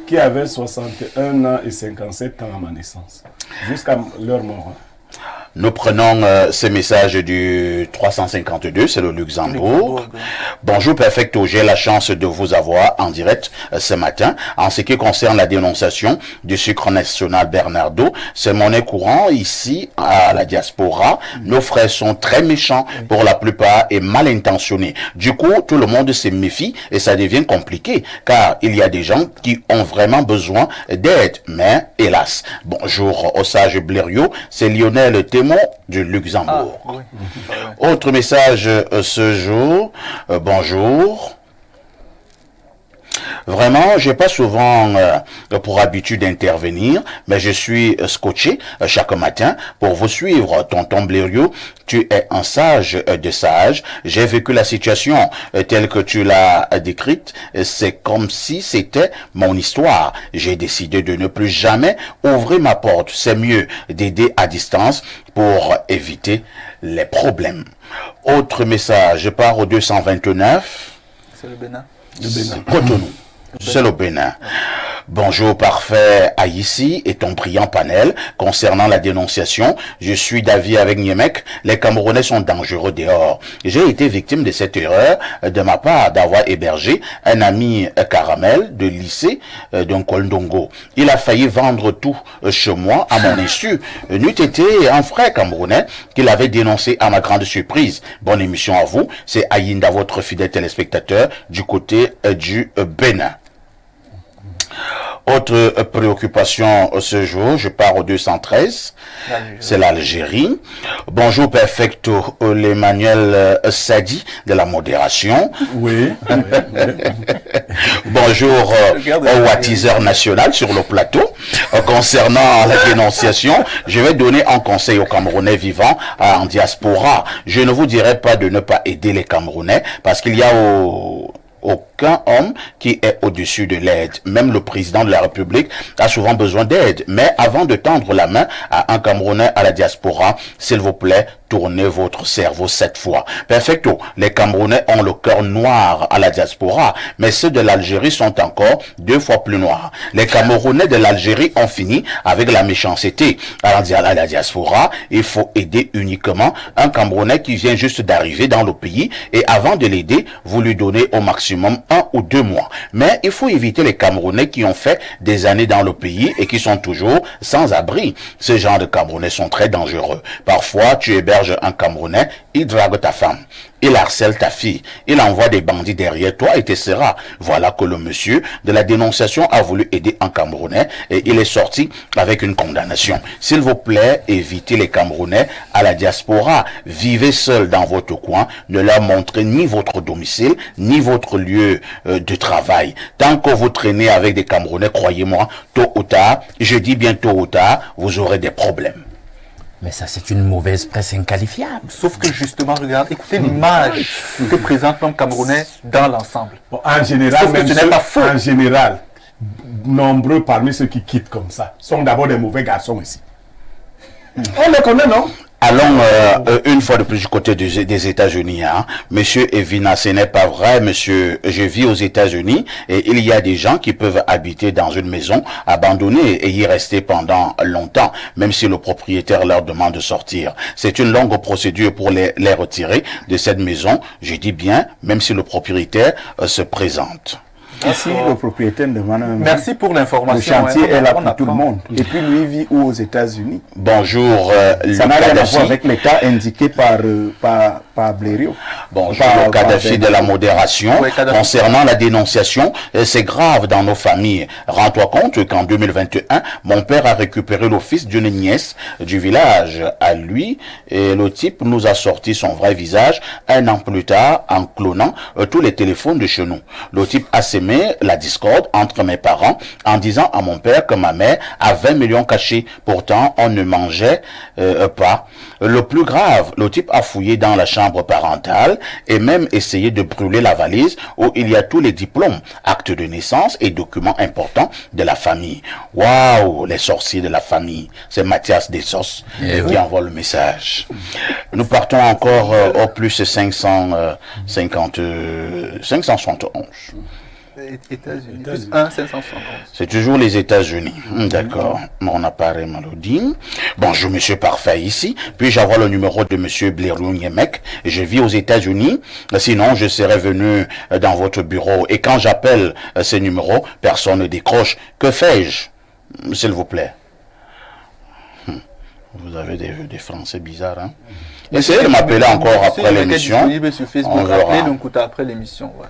qui avaient 61 ans et 57 ans à ma naissance, jusqu'à leur mort. Nous prenons ce message du 352, c'est le Luxembourg. Bonjour Perfecto, j'ai la chance de vous avoir en direct ce matin. En ce qui concerne la dénonciation du sucre national Bernardo, c'est monnaie courant ici à la diaspora. Nos frères sont très méchants pour la plupart et mal intentionnés. Du coup, tout le monde se méfie et ça devient compliqué car il y a des gens qui ont vraiment besoin d'aide. Mais hélas, bonjour au sage Blériot, c'est Lionel Témon du Luxembourg. Autre message ce jour. Bonjour. Vraiment, j'ai pas souvent pour habitude d'intervenir, mais je suis scotché chaque matin pour vous suivre. Tonton Blériot, tu es un sage de sage. J'ai vécu la situation telle que tu l'as décrite. C'est comme si c'était mon histoire. J'ai décidé de ne plus jamais ouvrir ma porte. C'est mieux d'aider à distance pour éviter les problèmes. Autre message, je pars au 229. C'est le Bénin. Cotonou. C'est le Bénin. Bonjour Parfait Haïssi et ton brillant panel concernant la dénonciation. Je suis d'avis avec Niemek. Les Camerounais sont dangereux dehors. J'ai été victime de cette erreur de ma part d'avoir hébergé un ami caramel de lycée d'un Koldongo. Il a failli vendre tout chez moi à mon insu. N'eût été un frère camerounais qu'il avait dénoncé à ma grande surprise. Bonne émission à vous. C'est Aïnda, votre fidèle téléspectateur du côté du Bénin. Autre préoccupation ce jour, je pars au 213, c'est l'Algérie. Bonjour Perfecto, l'Emmanuel Sadi de la modération. Oui. Bonjour au wattiseur national sur le plateau. Concernant la dénonciation, je vais donner un conseil aux Camerounais vivant en diaspora. Je ne vous dirai pas de ne pas aider les Camerounais parce qu'il y a au aucun homme qui est au-dessus de l'aide. Même le président de la République a souvent besoin d'aide. Mais avant de tendre la main à un Camerounais à la diaspora, s'il vous plaît, tournez votre cerveau 7 fois. Perfecto. Les Camerounais ont le cœur noir à la diaspora, mais ceux de l'Algérie sont encore 2 fois plus noirs. Les Camerounais de l'Algérie ont fini avec la méchanceté. À la diaspora, il faut aider uniquement un Camerounais qui vient juste d'arriver dans le pays, et avant de l'aider, vous lui donnez au maximum 1 ou 2 mois. Mais il faut éviter les Camerounais qui ont fait des années dans le pays et qui sont toujours sans abri. Ce genre de Camerounais sont très dangereux. Parfois, tu héberges un Camerounais, il drague ta femme, il harcèle ta fille, il envoie des bandits derrière toi et etc. Voilà que le monsieur de la dénonciation a voulu aider un Camerounais et il est sorti avec une condamnation. S'il vous plaît, évitez les Camerounais à la diaspora. Vivez seul dans votre coin, ne leur montrez ni votre domicile, ni votre lieu de travail. Tant que vous traînez avec des Camerounais, croyez-moi, tôt ou tard, je dis bien tôt ou tard, vous aurez des problèmes. Mais ça, c'est une mauvaise presse inqualifiable. Sauf que justement, regarde, écoutez l'image que présente l'homme camerounais dans l'ensemble. Bon, en général, Sauf que même ce n'est pas faux. en général, nombreux parmi ceux qui quittent comme ça sont d'abord des mauvais garçons ici. On les connaît, non? Allons une fois de plus du côté des États-Unis. Hein. Monsieur Evina, ce n'est pas vrai, monsieur. Je vis aux États-Unis et il y a des gens qui peuvent habiter dans une maison abandonnée et y rester pendant longtemps, même si le propriétaire leur demande de sortir. C'est une longue procédure pour les retirer de cette maison. Je dis bien, même si le propriétaire se présente. Ici, le propriétaire demande un Merci pour Le l'information. chantier est là pour tout le apprend. monde. Et puis lui vit où aux États-Unis? Bonjour, Ça n'a rien à voir Kadhafi. avec l'état indiqué par Blériot. Bonjour, Par- le Kadhafi par- de la modération. Oui, Kadhafi. Concernant la dénonciation, c'est grave dans nos familles. Rends-toi compte qu'en 2021, mon père a récupéré le fils d'une nièce du village à lui et le type nous a sorti son vrai visage 1 an plus tard en clonant tous les téléphones de chez nous. Le type a sémé la discorde entre mes parents en disant à mon père que ma mère a 20 millions cachés. Pourtant, on ne mangeait pas. Le plus grave, le type a fouillé dans la chambre parentale et même essayé de brûler la valise où il y a tous les diplômes, actes de naissance et documents importants de la famille. Waouh, les sorciers de la famille. C'est Mathias Dessos qui envoie le message. Nous partons encore au plus 571. États-Unis. Plus 1, 571. C'est toujours les États-Unis. D'accord. Mon appareil Malodine. Bonjour, monsieur Parfait ici. Puis-je avoir le numéro de monsieur Blériot Niemek? Je vis aux États-Unis. Sinon, je serais venu dans votre bureau. Et quand j'appelle ces numéros, personne ne décroche. Que fais-je? S'il vous plaît. Vous avez des Français bizarres, hein? Essayez de m'appeler encore après l'émission. Disponible sur On Facebook. verra. Appelez donc après l'émission. Ouais.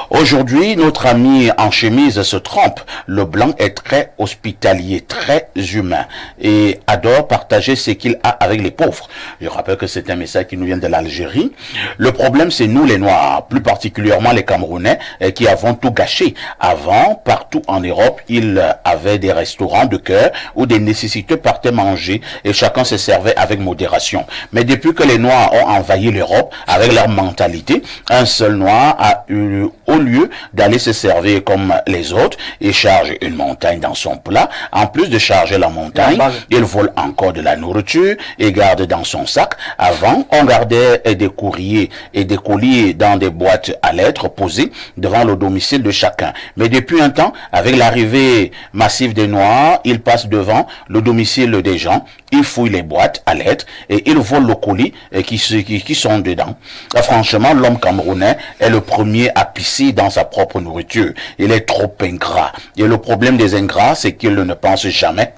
Aujourd'hui, notre ami en chemise se trompe. Le blanc est très hospitalier, très humain et adore partager ce qu'il a avec les pauvres. Je rappelle que c'est un message qui nous vient de l'Algérie. Le problème, c'est nous les Noirs, plus particulièrement les Camerounais, qui avons tout gâché. Avant, partout en Europe, il avait des restaurants de cœur où des nécessiteux partaient manger et chacun se servait avec modération. Mais depuis que les Noirs ont envahi l'Europe avec leur mentalité, un seul Noir a eu, au lieu d'aller se servir comme les autres, il charge une montagne dans son plat. En plus de charger la montagne, il vole encore de la nourriture et garde dans son sac. Avant, on gardait des courriers et des colis dans des boîtes à lettres posées devant le domicile de chacun. Mais depuis un temps, avec l'arrivée massive des Noirs, il passe devant le domicile des gens, il fouille les boîtes à lettres et il vole le colis qui sont dedans. Franchement, l'homme camerounais est le premier à pisser dans sa propre nourriture. Il est trop ingrat. Et le problème des ingrats, c'est qu'ils ne pensent jamais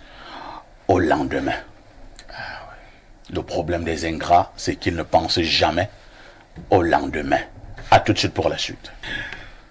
au lendemain. Le problème des ingrats, c'est qu'ils ne pensent jamais au lendemain. À tout de suite pour la suite.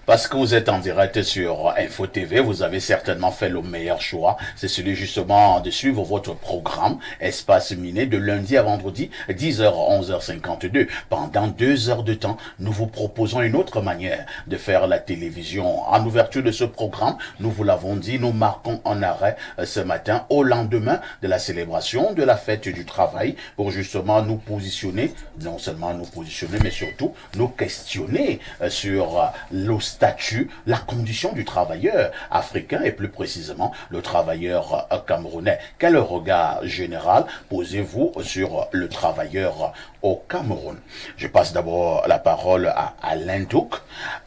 Parce que vous êtes en direct sur Info TV, vous avez certainement fait le meilleur choix. C'est celui justement de suivre votre programme Espace Miné de lundi à vendredi, 10h, 11h52. Pendant 2 heures de temps, nous vous proposons une autre manière de faire la télévision. En ouverture de ce programme, nous vous l'avons dit, nous marquons un arrêt ce matin au lendemain de la célébration de la fête du travail pour justement nous positionner, non seulement nous positionner, mais surtout nous questionner sur l'austérité statut, la condition du travailleur africain et plus précisément le travailleur camerounais. Quel regard général posez-vous sur le travailleur au Cameroun? Je passe d'abord la parole à Alain Douk.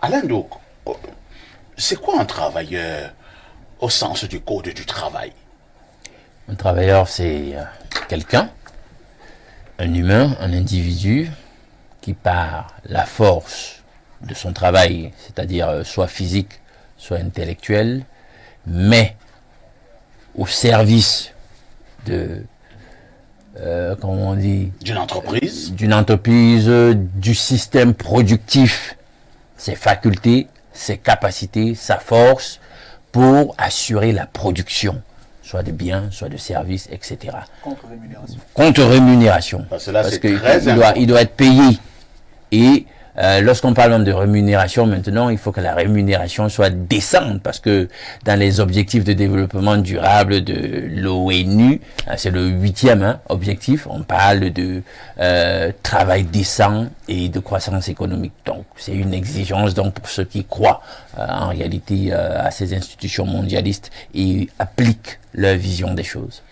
Alain Douk, c'est quoi un travailleur au sens du code du travail? Un travailleur, c'est quelqu'un, un humain, un individu qui par la force de son travail, c'est-à-dire soit physique, soit intellectuel, met au service de, comment on dit, d'une entreprise, du système productif, ses facultés, ses capacités, sa force, pour assurer la production, soit de biens, soit de services, etc. Contre rémunération. Contre rémunération. Parce que là, c'est qu'il très il doit être payé. Et lorsqu'on parle de rémunération maintenant, il faut que la rémunération soit décente, parce que dans les objectifs de développement durable de l'ONU, c'est le 8e objectif, on parle de travail décent et de croissance économique. Donc c'est une exigence donc pour ceux qui croient en réalité à ces institutions mondialistes et appliquent leur vision des choses.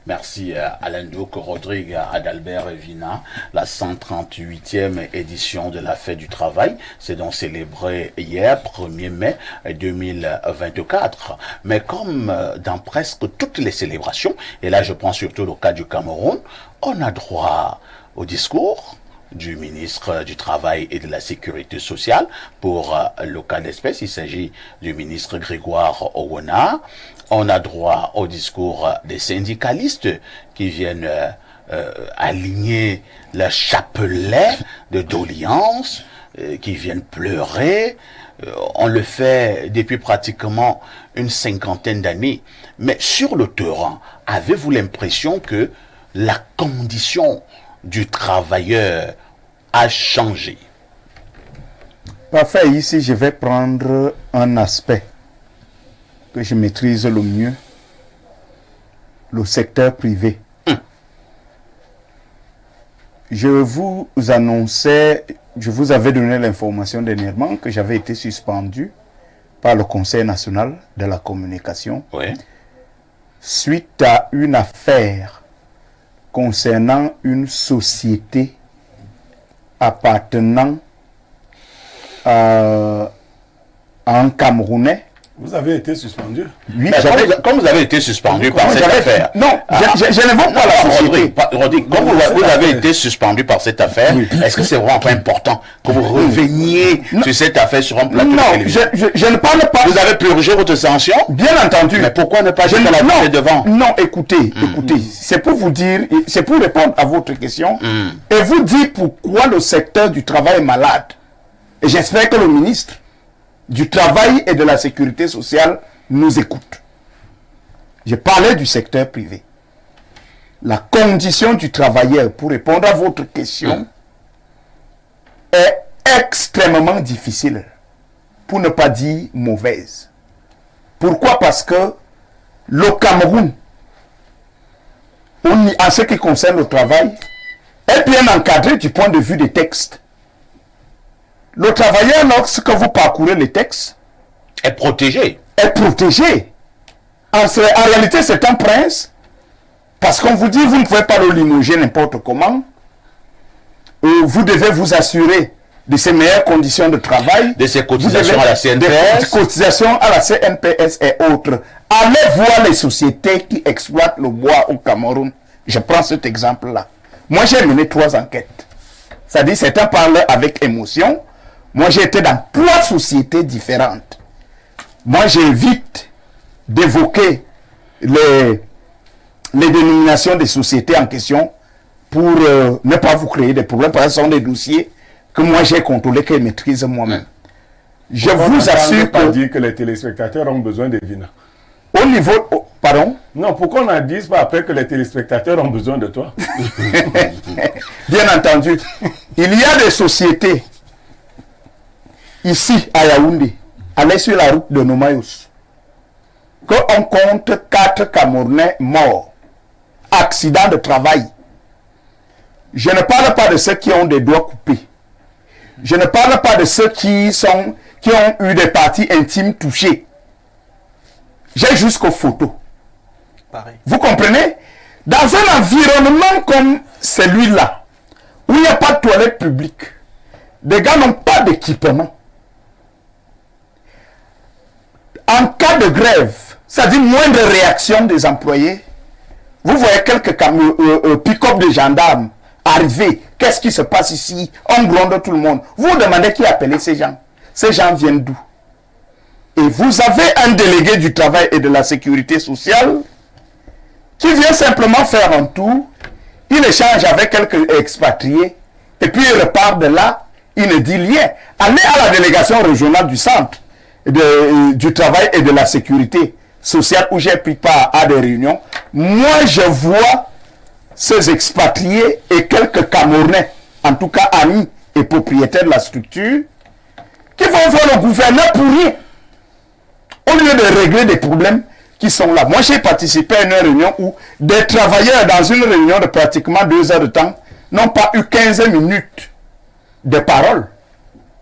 Merci Alain Douk. Rodrigue Adalbert Vina, la 138e édition de la Fête du Travail, c'est donc célébré hier, 1er mai 2024. Mais comme dans presque toutes les célébrations, et là je prends surtout le cas du Cameroun, on a droit au discours du ministre du Travail et de la Sécurité sociale. Pour le cas d'espèce, il s'agit du ministre Grégoire Owona. On a droit au discours des syndicalistes qui viennent aligner le chapelet de doléances, qui viennent pleurer. On le fait depuis pratiquement une 50aine d'années. Mais sur le terrain, avez-vous l'impression que la condition du travailleur a changé? Parfait, ici je vais prendre un aspect que je maîtrise le mieux, le secteur privé. Je vous annonçais, je vous avais donné l'information dernièrement que j'avais été suspendu par le Conseil national de la communication, Oui. suite à une affaire concernant une société appartenant à un Camerounais. Vous avez été suspendu. Oui, Comme vous avez été suspendu par cette affaire. Non, je n'évoque pas la société. Rodrigue, comme vous avez été suspendu par cette affaire, est-ce que c'est vraiment pas important que vous reveniez sur cette affaire sur un plateau de Non, télévision? je ne parle pas. Vous avez purgé votre sanction? Bien entendu. Mais pourquoi ne pas jeter la tête devant? Non, écoutez, c'est pour vous dire, c'est pour répondre à votre question et vous dire pourquoi le secteur du travail est malade. Et j'espère que le ministre du Travail et de la Sécurité sociale nous écoute. Je parlais du secteur privé. La condition du travailleur, pour répondre à votre question, est extrêmement difficile, pour ne pas dire mauvaise. Pourquoi? Parce que le Cameroun, en ce qui concerne le travail, est bien encadré du point de vue des textes. Le travailleur, lorsque vous parcourez les textes, Est protégé. est protégé. En réalité, c'est un prince, parce qu'on vous dit, vous ne pouvez pas le limoger n'importe comment. Vous devez vous assurer de ses meilleures conditions de travail. De ses cotisations à la CNPS. Des cotisations à la CNPS et autres. Allez voir les sociétés qui exploitent le bois au Cameroun. Je prends cet exemple-là. Moi, j'ai mené 3 enquêtes. C'est-à-dire, certains parlent avec émotion. Moi, j'ai été dans 3 sociétés différentes. Moi, j'évite d'évoquer les dénominations des sociétés en question pour ne pas vous créer des problèmes. Parce que ce sont des dossiers que moi, j'ai contrôlés, que je maîtrise moi-même. Je vous assure pas dire que les téléspectateurs ont besoin de Vina. Au niveau... pardon? Non, pourquoi on ne dit pas après que les téléspectateurs ont besoin de toi? Bien entendu. Il y a des sociétés ici à Yaoundé, allez sur la route de Nomayos, qu'on compte 4 Camerounais morts. Accident de travail. Je ne parle pas de ceux qui ont des doigts coupés. Je ne parle pas de ceux qui qui ont eu des parties intimes touchées. J'ai jusqu'aux photos. Pareil. Vous comprenez? Dans un environnement comme celui-là, où il n'y a pas de toilette publique, des gars n'ont pas d'équipement. En cas de grève, c'est-à-dire moindre réaction des employés, vous voyez quelques pick-up de gendarmes arriver. Qu'est-ce qui se passe ici? On gronde tout le monde. Vous vous demandez qui a appelé ces gens. Ces gens viennent d'où? Et vous avez un délégué du travail et de la sécurité sociale qui vient simplement faire un tour, il échange avec quelques expatriés, et puis il repart de là, il ne dit rien. Allez à la délégation régionale du centre du travail et de la sécurité sociale où j'ai pris part à des réunions. Moi, je vois ces expatriés et quelques Camerounais, en tout cas amis et propriétaires de la structure, qui vont voir le gouverneur pour rien, au lieu de régler des problèmes qui sont là. Moi, j'ai participé à une réunion où des travailleurs, dans une réunion de pratiquement 2 heures de temps, n'ont pas eu 15 minutes de parole.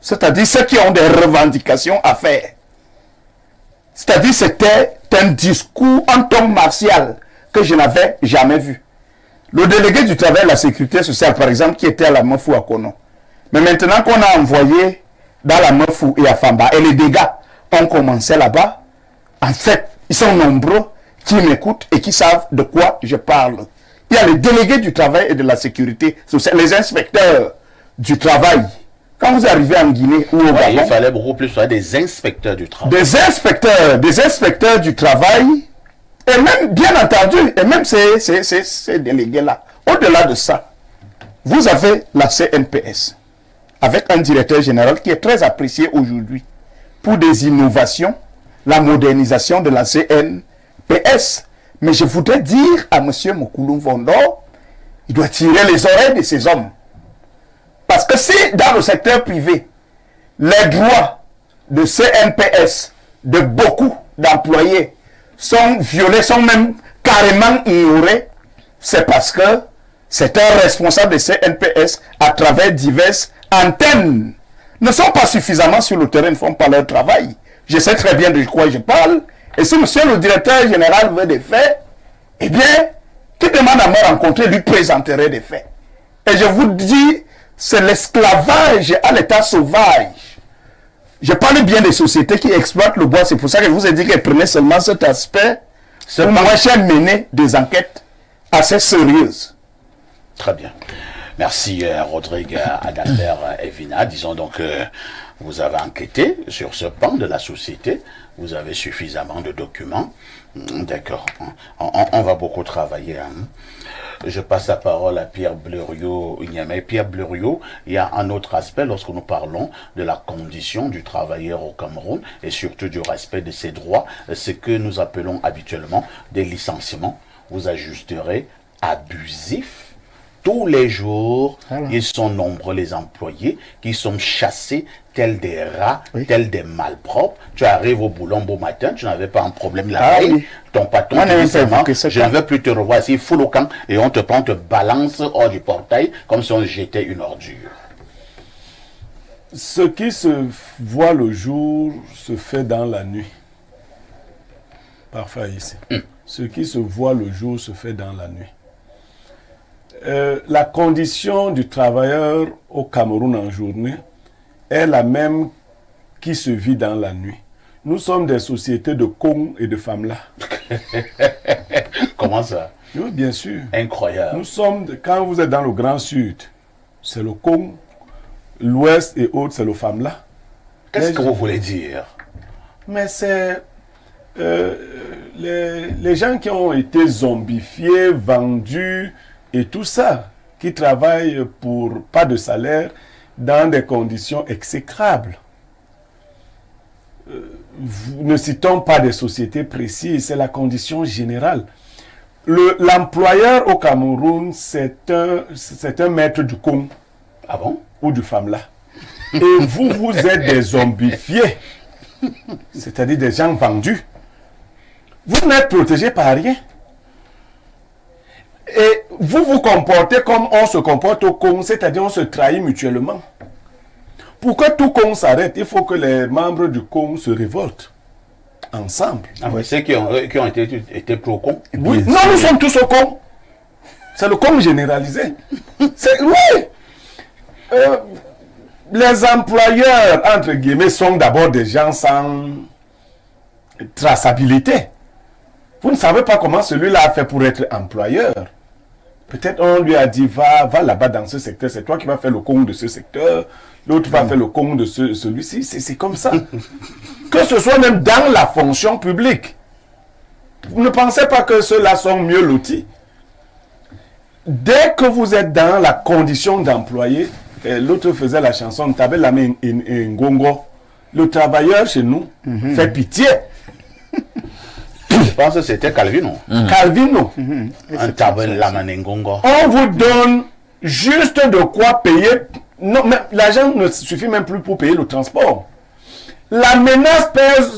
C'est-à-dire ceux qui ont des revendications à faire. C'est-à-dire c'était un discours en ton martial que je n'avais jamais vu. Le délégué du travail et de la sécurité sociale, par exemple, qui était à la Mefou à Kono. Mais maintenant qu'on a envoyé dans la Mefou et à Famba, et les dégâts ont commencé là-bas, en fait, ils sont nombreux qui m'écoutent et qui savent de quoi je parle. Il y a les délégués du travail et de la sécurité sociale, les inspecteurs du travail. Quand vous arrivez en Guinée ou au Gabon, il fallait beaucoup plus des inspecteurs du travail. Des inspecteurs du travail, et même, bien entendu, et même ces délégués-là. Au-delà de ça, vous avez la CNPS, avec un directeur général qui est très apprécié aujourd'hui pour des innovations, la modernisation de la CNPS. Mais je voudrais dire à M. Moukoulou Vondo, il doit tirer les oreilles de ces hommes. Parce que si dans le secteur privé, les droits de CNPS de beaucoup d'employés sont violés, sont même carrément ignorés, c'est parce que c'est un responsable de CNPS à travers diverses antennes. Ne sont pas suffisamment sur le terrain, ne font pas leur travail. Je sais très bien de quoi je parle. Et si monsieur le directeur général veut des faits, eh bien, qui demande à me rencontrer, lui présenterait des faits. Et je vous dis, c'est l'esclavage à l'état sauvage. Je parle bien des sociétés qui exploitent le bois. C'est pour ça que je vous ai dit qu'elles prenaient seulement cet aspect. Pour moi, j'ai mené des enquêtes assez sérieuses. Très bien. Merci Rodrigue Adalbert Evina. Disons donc que vous avez enquêté sur ce pan de la société. Vous avez suffisamment de documents. D'accord. On va beaucoup travailler. Hein. Je passe la parole à Pierre Bleriot. Pierre Bleriot, il y a un autre aspect lorsque nous parlons de la condition du travailleur au Cameroun et surtout du respect de ses droits, ce que nous appelons habituellement des licenciements. Vous ajusterez abusifs. Tous les jours, ils sont nombreux les employés qui sont chassés tels des rats, tels des malpropres. Tu arrives au boulot beau matin, tu n'avais pas un problème la veille. Ton patron te dit seulement, je ne veux plus te revoir ici, full au camp, et on te prend, te balance hors du portail comme si on jetait une ordure. Ce qui se voit le jour se fait dans la nuit. Parfait ici. Ce qui se voit le jour se fait dans la nuit. La condition du travailleur au Cameroun en journée est la même qui se vit dans la nuit. Nous sommes des sociétés de cons et de femmes-là. Comment ça? Oui, bien sûr. Incroyable. Nous sommes, quand vous êtes dans le Grand Sud, c'est le con, l'Ouest et autres, c'est le femmes-là. Qu'est-ce que vous voulez dire? Mais c'est les gens qui ont été zombifiés, vendus, et tout ça, qui travaillent pour pas de salaire dans des conditions exécrables. Ne citons pas des sociétés précises, c'est la condition générale. L'employeur au Cameroun, c'est un maître du con. Ah bon? Ou du femme-là. Et vous êtes des zombifiés, c'est-à-dire des gens vendus. Vous n'êtes protégés par rien. Et vous vous comportez comme on se comporte au con, c'est-à-dire on se trahit mutuellement. Pour que tout con s'arrête, il faut que les membres du con se révoltent ensemble. Ah ouais, ceux qui ont été pro-con. Oui. Non, nous sommes tous au con. C'est le con généralisé. Oui. Les employeurs, entre guillemets, sont d'abord des gens sans traçabilité. Vous ne savez pas comment celui-là a fait pour être employeur. Peut-être on lui a dit, va là-bas dans ce secteur, c'est toi qui vas faire le con de ce secteur, l'autre va faire le con de celui-ci. C'est comme ça. Que ce soit même dans la fonction publique. Vous ne pensez pas que ceux-là sont mieux lotis? Dès que vous êtes dans la condition d'employé, l'autre faisait la chanson Tabe la main Ngongo. Le travailleur chez nous fait pitié. Je pense que c'était Calvino. Calvino. Un Tabe la main Ngongo. On vous donne juste de quoi payer. Non, mais l'argent ne suffit même plus pour payer le transport. La menace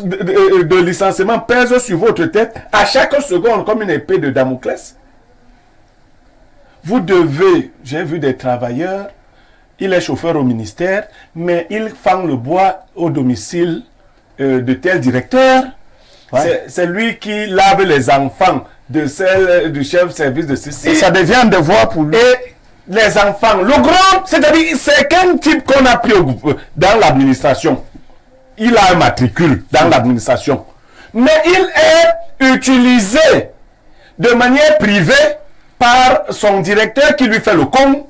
de licenciement pèse sur votre tête à chaque seconde comme une épée de Damoclès. Vous devez, j'ai vu des travailleurs, il est chauffeur au ministère, mais il fend le bois au domicile de tel directeur. Ouais. C'est lui qui lave les enfants de celle du chef de service de ceci. Et ça devient un devoir pour lui. Et les enfants, le grand, c'est-à-dire, c'est qu'un type qu'on a pris dans l'administration. Il a un matricule dans l'administration. Mais il est utilisé de manière privée par son directeur qui lui fait le con.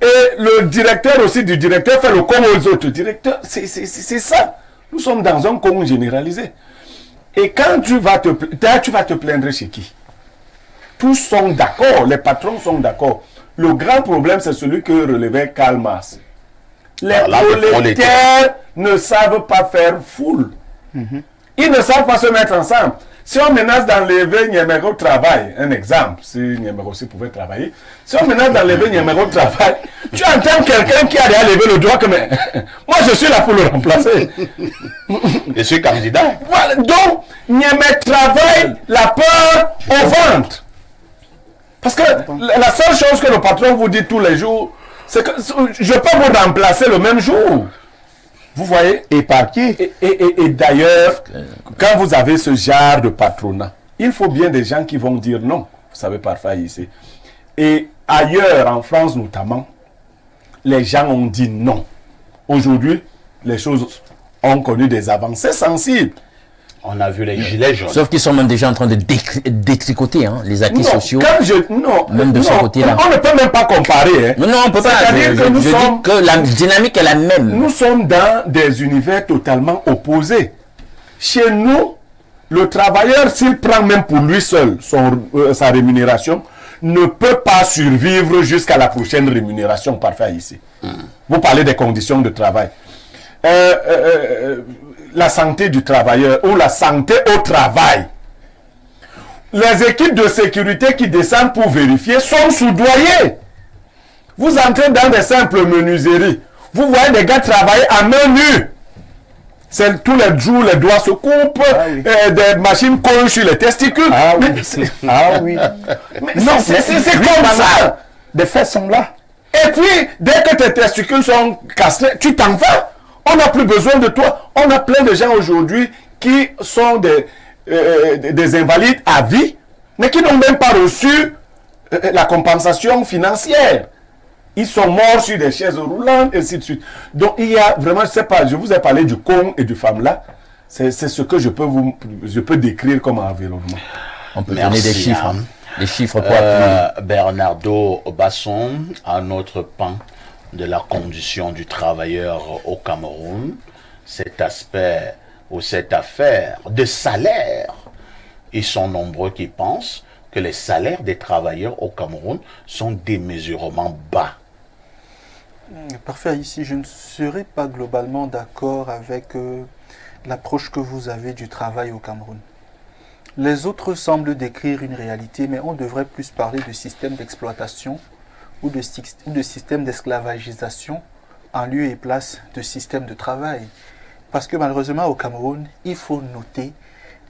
Et le directeur aussi du directeur fait le con aux autres directeurs. C'est ça. Nous sommes dans un con généralisé. Et quand tu vas te plaindre chez qui? Tous sont d'accord, les patrons sont d'accord. Le grand problème, c'est celui que relevait Karl Marx. Les prolétaires ne savent pas faire foule. Ils ne savent pas se mettre ensemble. Si on menace d'enlever Niamey au travail, un exemple, si Niamey aussi pouvait travailler, si on menace d'enlever Niamey au travail, tu entends quelqu'un qui a déjà levé le doigt que mais, moi je suis là pour le remplacer. Je suis candidat. Voilà, donc Niamey travaille la peur au ventre. Parce que la seule chose que le patron vous dit tous les jours, c'est que je peux vous remplacer le même jour. Vous voyez? Et par qui? Et d'ailleurs, quand vous avez ce genre de patronat, il faut bien des gens qui vont dire non. Vous savez, parfois ici. Et ailleurs, en France notamment, les gens ont dit non. Aujourd'hui, les choses ont connu des avancées sensibles. On a vu les gilets jaunes. Sauf qu'ils sont même déjà en train de détricoter les acquis sociaux. Même de ce côté-là. On ne peut même pas comparer. Hein. Non, on ne peut pas. Je dis que la dynamique est la même. Nous sommes dans des univers totalement opposés. Chez nous, le travailleur, s'il prend même pour lui seul sa rémunération, ne peut pas survivre jusqu'à la prochaine rémunération parfaite ici. Vous parlez des conditions de travail. La santé du travailleur ou la santé au travail. Les équipes de sécurité qui descendent pour vérifier sont soudoyées. Vous entrez dans des simples menuiseries. Vous voyez des gars travailler à main nue. C'est tous les jours, les doigts se coupent, des machines collent sur les testicules. Ah oui. Non, c'est comme ça. Les faits sont là. Et puis, dès que tes testicules sont cassés, tu t'en vas. On n'a plus besoin de toi. On a plein de gens aujourd'hui qui sont des invalides à vie, mais qui n'ont même pas reçu la compensation financière. Ils sont morts sur des chaises roulantes, et ainsi de suite. Donc, il y a vraiment, je ne sais pas, je vous ai parlé du con et du femme là. C'est ce que je peux décrire comme environnement. On peut donner des chiffres. Des chiffres pour Bernardo Basson, un autre pan de la condition du travailleur au Cameroun, cet aspect ou cette affaire de salaire. Ils sont nombreux qui pensent que les salaires des travailleurs au Cameroun sont démesurément bas. Parfait, ici je ne serai pas globalement d'accord avec l'approche que vous avez du travail au Cameroun. Les autres semblent décrire une réalité, mais on devrait plus parler de système d'exploitation ou de système d'esclavagisation en lieu et place de système de travail. Parce que malheureusement au Cameroun, il faut noter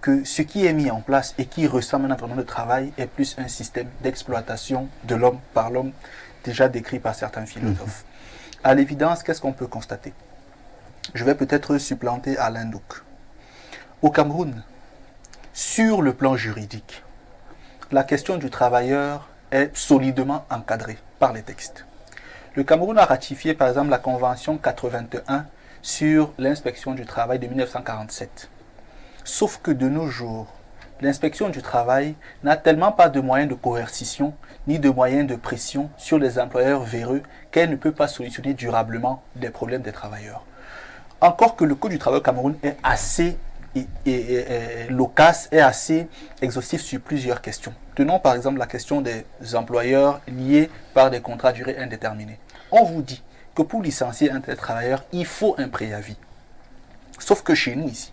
que ce qui est mis en place et qui ressemble à un environnement de travail est plus un système d'exploitation de l'homme par l'homme, déjà décrit par certains philosophes. À l'évidence, qu'est-ce qu'on peut constater? je vais peut-être supplanter Alain Douk. Au Cameroun, sur le plan juridique, la question du travailleur est solidement encadrée par les textes. Le Cameroun a ratifié par exemple la Convention 81 sur l'inspection du travail de 1947. Sauf que de nos jours, l'inspection du travail n'a tellement pas de moyens de coercition ni de moyens de pression sur les employeurs véreux qu'elle ne peut pas solutionner durablement les problèmes des travailleurs. Encore que le Code du travail au Cameroun est assez loquace et assez exhaustif sur plusieurs questions. Tenons par exemple la question des employeurs liés par des contrats à durée indéterminée. On vous dit que pour licencier un tel travailleur, il faut un préavis. Sauf que chez nous ici,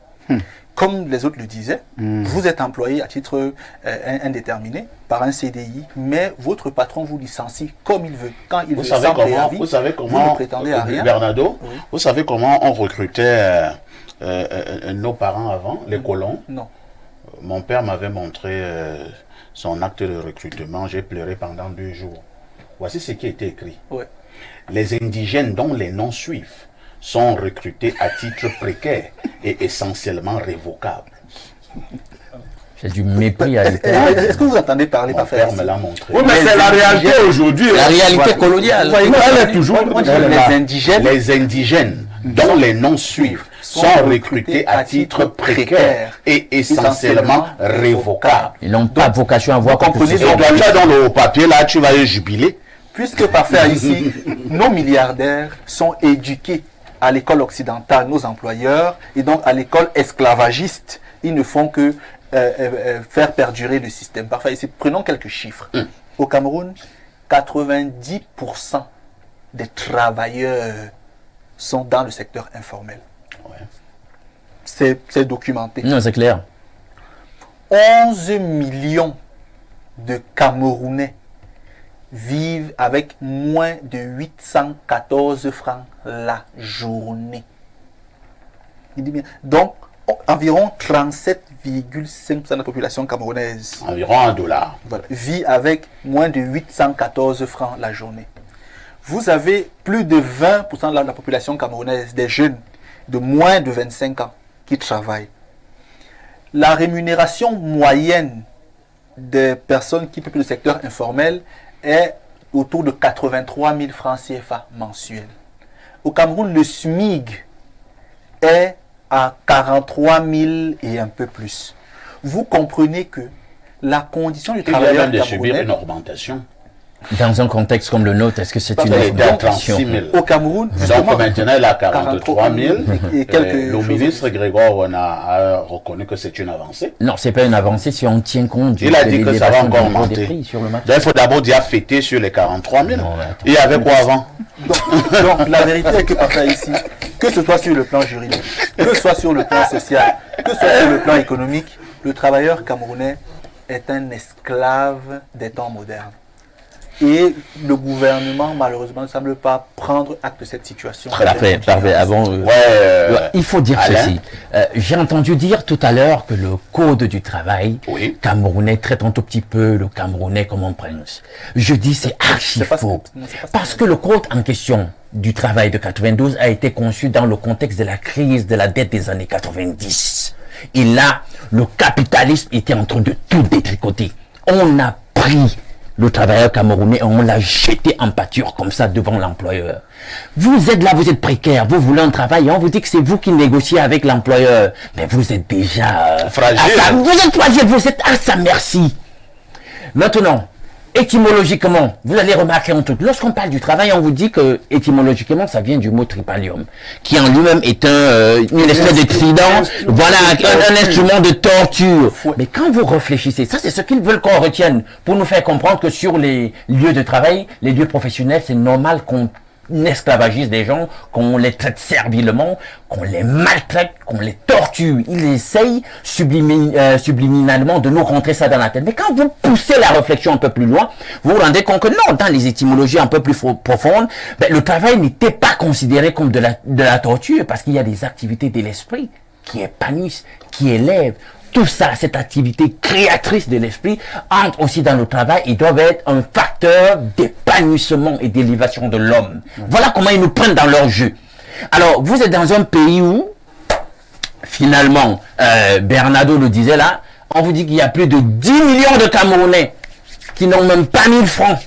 comme les autres le disaient, vous êtes employé à titre indéterminé par un CDI, mais votre patron vous licencie comme il veut. Quand il veut, sans préavis, vous savez comment, vous ne prétendez à rien. Bernardo, Oui. vous savez comment on recrutait nos parents avant, les colons? Non. Mon père m'avait montré son acte de recrutement. J'ai pleuré pendant 2 jours. Voici ce qui était écrit. Ouais. Les indigènes dont les noms suivent sont recrutés à titre précaire et essentiellement révocables. C'est du mépris à l'école. Est-ce que vous entendez parler Mon parfois père ici? me l'a montré. Oui, mais c'est la réalité aujourd'hui. La réalité Voilà. coloniale. Elle est toujours On dit elle est les là. indigènes Les indigènes dont les noms suivent sont recrutés à titre précaire et essentiellement révocables. Ils n'ont pas vocation à voir comprenez quelque Et chose. toi, tu as dans le papier là, tu vas jubiler. Puisque parfait ici, nos milliardaires sont éduqués à l'école occidentale, nos employeurs, et donc à l'école esclavagiste, ils ne font que faire perdurer le système. Parfait ici, prenons quelques chiffres. Au Cameroun, 90% des travailleurs sont dans le secteur informel. C'est documenté. Non, c'est clair. 11 millions de Camerounais vivent avec moins de 814 francs la journée. Il dit bien. Donc, environ 37,5% de la population camerounaise Environ $1. voilà, vit avec moins de 814 francs la journée. Vous avez plus de 20% de la population camerounaise, des jeunes de moins de 25 ans qui travaillent. La rémunération moyenne des personnes qui peuplent le secteur informel est autour de 83 000 francs CFA mensuels. Au Cameroun, le SMIG est à 43 000 et un peu plus. Vous comprenez que la condition du Il vient travailleur même de subir camerounais une augmentation. Dans un contexte comme le nôtre, est-ce que c'est une Il était à 36 augmentation? 000. au Cameroun, Donc justement, maintenant, il a 43 000. et quelques Le choses. ministre Grégoire a reconnu que c'est une avancée. Non, c'est pas une avancée si on tient compte du Il a dit que ça va encore des monter. prix sur le marché. Donc il faut d'abord dire fêter sur les 43 000. Non, mais attends. Il y avait quoi avant? Donc, la vérité est que parfois ici, que ce soit sur le plan juridique, que ce soit sur le plan social, que ce soit sur le plan économique, le travailleur camerounais est un esclave des temps modernes. Et le gouvernement, malheureusement, ne semble pas prendre acte de cette situation. Parfait, parfait. Avant, il faut dire Alain? ceci. J'ai entendu dire tout à l'heure que le code du travail Oui. camerounais traite un tout petit peu le camerounais comme un prince. Je dis c'est archi C'est pas faux. ce que- non, c'est pas ce Parce que- que le code en question du travail de 92 a été conçu dans le contexte de la crise de la dette des années 90. Et là, le capitalisme était en train de tout détricoter. On a pris le travailleur camerounais et on l'a jeté en pâture comme ça devant l'employeur. Vous êtes là, vous êtes précaire, vous voulez un travail, et on vous dit que c'est vous qui négociez avec l'employeur. Mais vous êtes déjà Fragile. vous êtes fragile, vous êtes à sa merci. Maintenant, étymologiquement, vous allez remarquer un truc. Lorsqu'on parle du travail, on vous dit que étymologiquement, ça vient du mot tripalium, qui en lui-même est une espèce de trident, voilà, un instrument de torture. Mais quand vous réfléchissez, ça c'est ce qu'ils veulent qu'on retienne, pour nous faire comprendre que sur les lieux de travail, les lieux professionnels, c'est normal qu'on esclavagise des gens, qu'on les traite servilement, qu'on les maltraite, qu'on les torture. Ils essayent subliminalement de nous rentrer ça dans la tête. Mais quand vous poussez la réflexion un peu plus loin, vous vous rendez compte que non, dans les étymologies un peu plus profondes, le travail n'était pas considéré comme de la torture, parce qu'il y a des activités de l'esprit qui épanouissent, qui élèvent. Tout ça, cette activité créatrice de l'esprit, entre aussi dans le travail et doivent être un facteur d'épanouissement et d'élévation de l'homme. Voilà comment ils nous prennent dans leur jeu. Alors, vous êtes dans un pays où, finalement, Bernardo le disait là, on vous dit qu'il y a plus de 10 millions de Camerounais qui n'ont même pas 1000 francs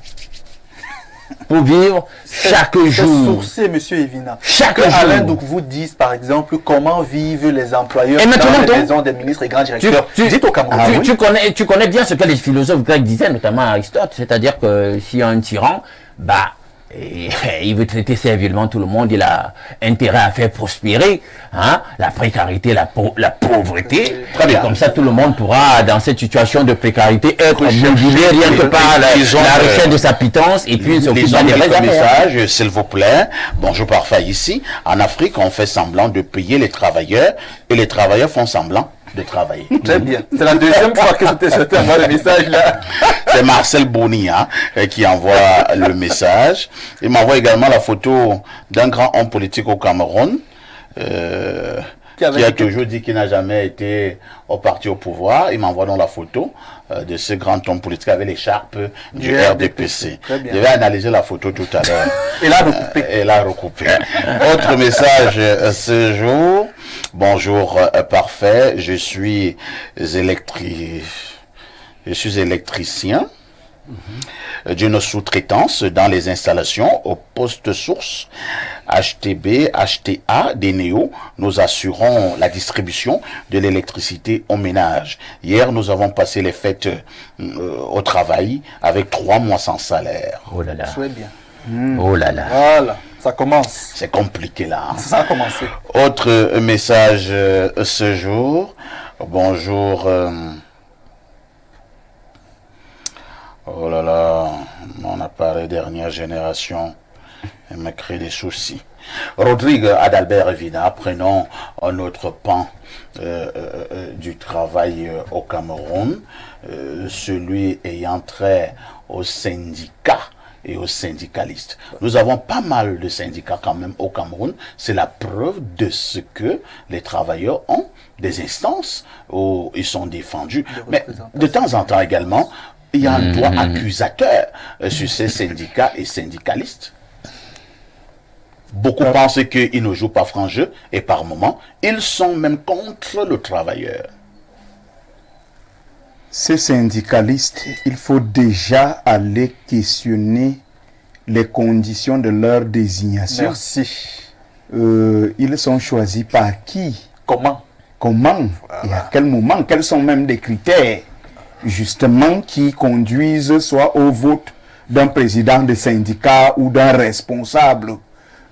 pour vivre chaque C'est jour. sourcé, monsieur Evina. Chaque Que jour. Alain donc vous dise, par exemple, comment vivent les employeurs Et maintenant, dans les donc, maisons des ministres et grands directeurs. Dites au Cameroun. tu connais bien ce que les philosophes grecs disaient, notamment Aristote, c'est-à-dire que s'il y a un tyran, bah, il veut traiter servilement tout le monde, il a intérêt à faire prospérer hein, la précarité, la pauvreté. Très bien. Et comme ça, tout le monde pourra, dans cette situation de précarité, être Rechercher- mobilisé rien que par Ils ont, la recherche de sa pitance et puis s'occuper Lisons des vraies quelques affaires. messages, s'il vous plaît. Bonjour, parfait. Ici, en Afrique, on fait semblant de payer les travailleurs et les travailleurs font semblant de travailler. Très bien. C'est la deuxième fois que je envoie le message là. C'est Marcel Boni hein, qui envoie le message. Il m'envoie également la photo d'un grand homme politique au Cameroun qui a toujours dit qu'il n'a jamais été au parti au pouvoir. Il m'envoie donc la photo de ce grand homme politique avec l'écharpe du RDPC. Très bien. Je vais analyser la photo tout à l'heure. Et là, recoupé. Et là, recoupé. Autre message ce jour. Bonjour, parfait. Je suis électricien d'une sous-traitance dans les installations au poste source HTB, HTA, DENEO. Nous assurons la distribution de l'électricité aux ménages. Hier, nous avons passé les fêtes au travail avec 3 mois sans salaire. Oh là là. Souhaite bien. Oh là là. Voilà, ça commence. C'est compliqué là. Hein. Ça a commencé. Autre message ce jour. Bonjour. Oh là là, mon appareil dernière génération me crée des soucis. Rodrigue Adalbert Evina, prenons un autre pan du travail au Cameroun, celui ayant trait aux syndicats et aux syndicalistes. Nous avons pas mal de syndicats quand même au Cameroun. C'est la preuve de ce que les travailleurs ont des instances où ils sont défendus. Mais de temps en temps également, il y a un droit accusateur sur ces syndicats et syndicalistes. Beaucoup pensent qu'ils ne jouent pas franc jeu et par moments, ils sont même contre le travailleur. Ces syndicalistes, il faut déjà aller questionner les conditions de leur désignation. Merci. Ils sont choisis par qui? Comment? Comment? Et à quel moment? Quels sont même des critères justement qui conduisent soit au vote d'un président de syndicat ou d'un responsable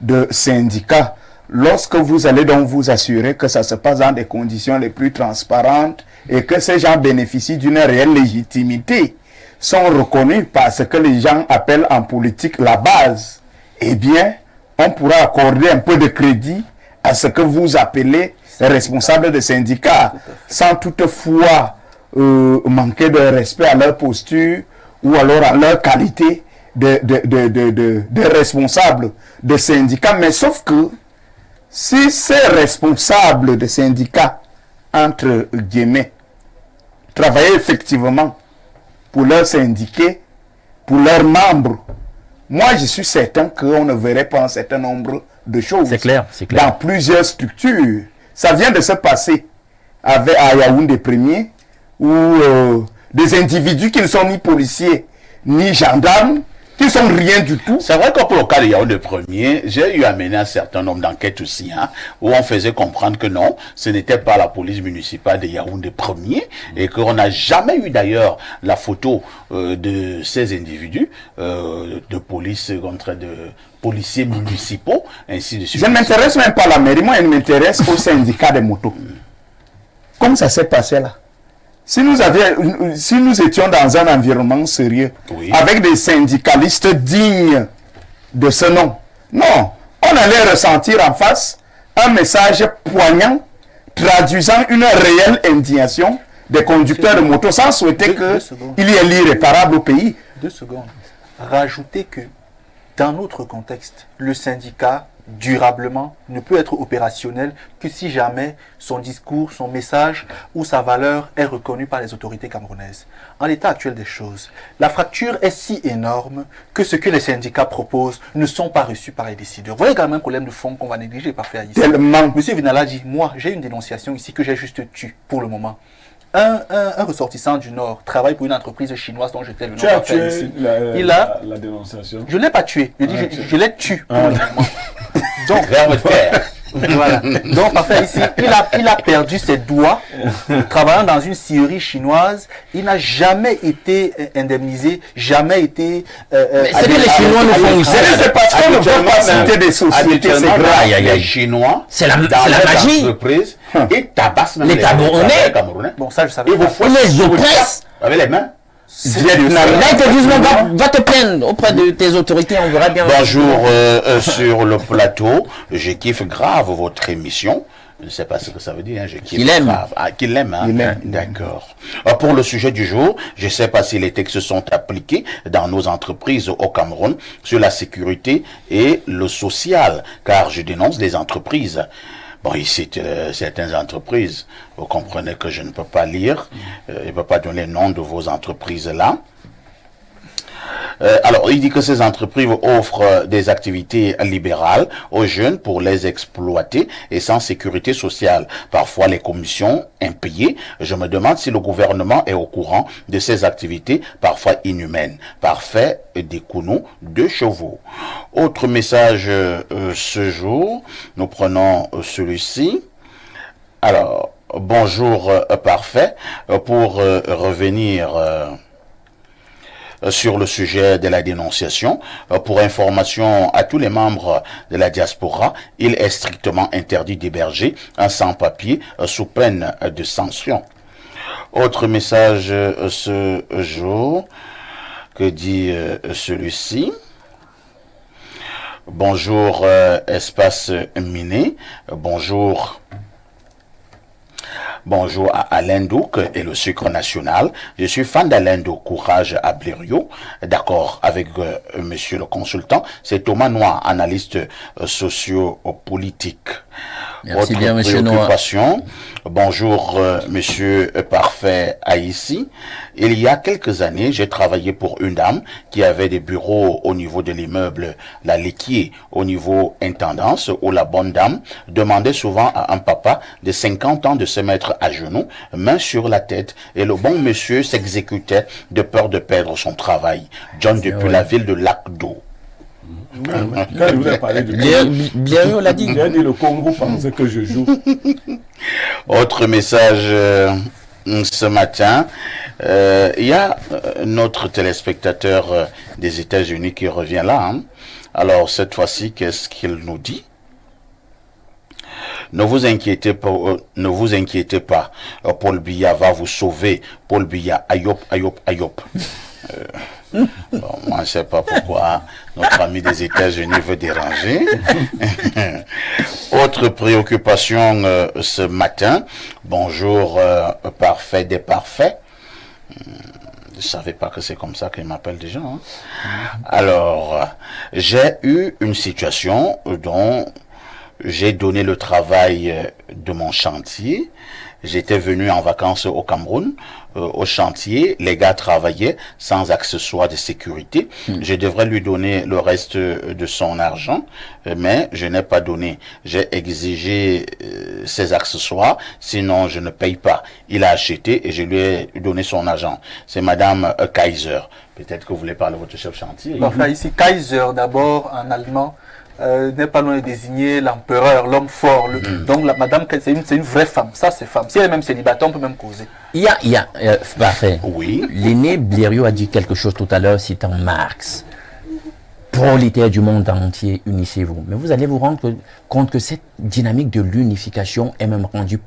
de syndicat? Lorsque vous allez donc vous assurer que ça se passe dans des conditions les plus transparentes et que ces gens bénéficient d'une réelle légitimité, sont reconnus par ce que les gens appellent en politique la base, eh bien, on pourra accorder un peu de crédit à ce que vous appelez responsables de syndicats, sans toutefois manquer de respect à leur posture ou alors à leur qualité de responsables de syndicats. Mais sauf que si ces responsables de syndicats, entre guillemets, travaillaient effectivement pour leurs syndiqués, pour leurs membres, moi je suis certain qu'on ne verrait pas un certain nombre de choses. C'est clair, c'est clair. Dans plusieurs structures. Ça vient de se passer à Yaoundé Premier, où des individus qui ne sont ni policiers, ni gendarmes, qui ne sont rien du tout. C'est vrai que pour le cas de Yaoundé Premier, j'ai eu à mener un certain nombre d'enquêtes aussi, hein, où on faisait comprendre que non, ce n'était pas la police municipale de Yaoundé Premier, et qu'on n'a jamais eu d'ailleurs la photo de ces individus, de police contre de policiers municipaux, ainsi de suite. Je ne m'intéresse même pas à la mairie, moi je m'intéresse au syndicat des motos. Comme ça s'est passé là. Si nous étions dans un environnement sérieux, Oui. avec des syndicalistes dignes de ce nom, non, on allait ressentir en face un message poignant, traduisant une réelle indignation des conducteurs de motos, sans souhaiter qu'il y ait l'irréparable au pays. 2 secondes. Rajoutez que, dans notre contexte, le syndicat durablement, ne peut être opérationnel que si jamais son discours, son message ou sa valeur est reconnue par les autorités camerounaises. En l'état actuel des choses, la fracture est si énorme que ce que les syndicats proposent ne sont pas reçus par les décideurs. Vous voyez quand même un problème de fond qu'on va négliger parfait ici. Tellement. Monsieur Vinala dit, moi j'ai une dénonciation ici que j'ai juste tue pour le moment. Un ressortissant du Nord travaille pour une entreprise chinoise dont j'étais le nom. Tu as tué ici. la dénonciation. Je ne l'ai pas tué, je dis je l'ai tué pour le moment. Donc, voilà. Donc, parfait, ici, il a perdu ses doigts travaillant dans une scierie chinoise. Il n'a jamais été indemnisé, jamais été. Mais c'est que les Chinois nous font aussi. C'est parce qu'on ne veut pas citer des sociétés, c'est grave. Les Chinois, C'est la dans magie. les entreprises, ils tabassent même Les Camerounais. Bon, ça, je savais. Ils vous Pas. foutent Ils les oppressent. avec les mains. Là, ils te disent, va te plaindre auprès de tes autorités, on verra bien. Bonjour sur le plateau. Je kiffe grave votre émission. Je ne sais pas ce que ça veut dire. Hein. Je kiffe Qu'il aime. grave. Ah, qu'il aime. Hein. Il aime. D'accord. Pour le sujet du jour, je ne sais pas si les textes sont appliqués dans nos entreprises au Cameroun sur la sécurité et le social, car je dénonce les entreprises. Bon, ici, certaines entreprises, vous comprenez que je ne peux pas lire, je ne peux pas donner le nom de vos entreprises-là. Alors, il dit que ces entreprises offrent des activités libérales aux jeunes pour les exploiter et sans sécurité sociale. Parfois, les commissions impayées. Je me demande si le gouvernement est au courant de ces activités, parfois inhumaines. Parfait, des counous, 2 chevaux. Autre message ce jour, nous prenons celui-ci. Alors, bonjour, parfait. Pour revenir sur le sujet de la dénonciation. Pour information à tous les membres de la diaspora, il est strictement interdit d'héberger un sans-papier sous peine de sanction. Autre message ce jour, que dit celui-ci? Bonjour espace miné, bonjour. Bonjour à Alain Douk et le sucre national. Je suis fan d'Alain Douk, courage à Blériot. D'accord avec monsieur le consultant. C'est Thomas Noir, analyste socio-politique. Merci Autre bien, monsieur Noir. Bonjour, monsieur Parfait Haïssi. Il y a quelques années, j'ai travaillé pour une dame qui avait des bureaux au niveau de l'immeuble La Liquier, au niveau intendance, où la bonne dame demandait souvent à un papa de 50 ans de se mettre à genoux, main sur la tête, et le bon monsieur s'exécutait de peur de perdre son travail. John depuis la ville de Lac-d'Eau. Quand je voulais parler du Congo, Blériot l'a dit. j'ai dit le Congo pensait que je joue. Autre message ce matin, il y a notre téléspectateur des États-Unis qui revient là. Hein. Alors cette fois-ci, qu'est-ce qu'il nous dit? Ne vous inquiétez pas, Paul Biya va vous sauver. Paul Biya, ayop, ayop, ayop. Bon, moi, je ne sais pas pourquoi notre ami des États-Unis veut déranger. Autre préoccupation ce matin. Bonjour, parfait des parfaits. Je ne savais pas que c'est comme ça qu'ils m'appellent déjà. Hein. Alors, j'ai eu une situation dont j'ai donné le travail de mon chantier. J'étais venu en vacances au Cameroun, au chantier. Les gars travaillaient sans accessoires de sécurité. Je devrais lui donner le reste de son argent, mais je n'ai pas donné. J'ai exigé ses accessoires, sinon je ne paye pas. Il a acheté et je lui ai donné son argent. C'est Madame Kaiser. Peut-être que vous voulez parler de votre chef chantier. Enfin, ici, Kaiser, d'abord, en allemand, n'est pas loin de désigner l'empereur, l'homme fort. Donc, la madame, c'est une vraie femme. Ça, c'est femme. Si elle est même célibataire, on peut même causer. Parfait. Oui. L'aîné Blériot a dit quelque chose tout à l'heure, citant Marx. Prolétaires du monde entier, unissez-vous. Mais vous allez vous rendre compte que cette dynamique de l'unification est même rendue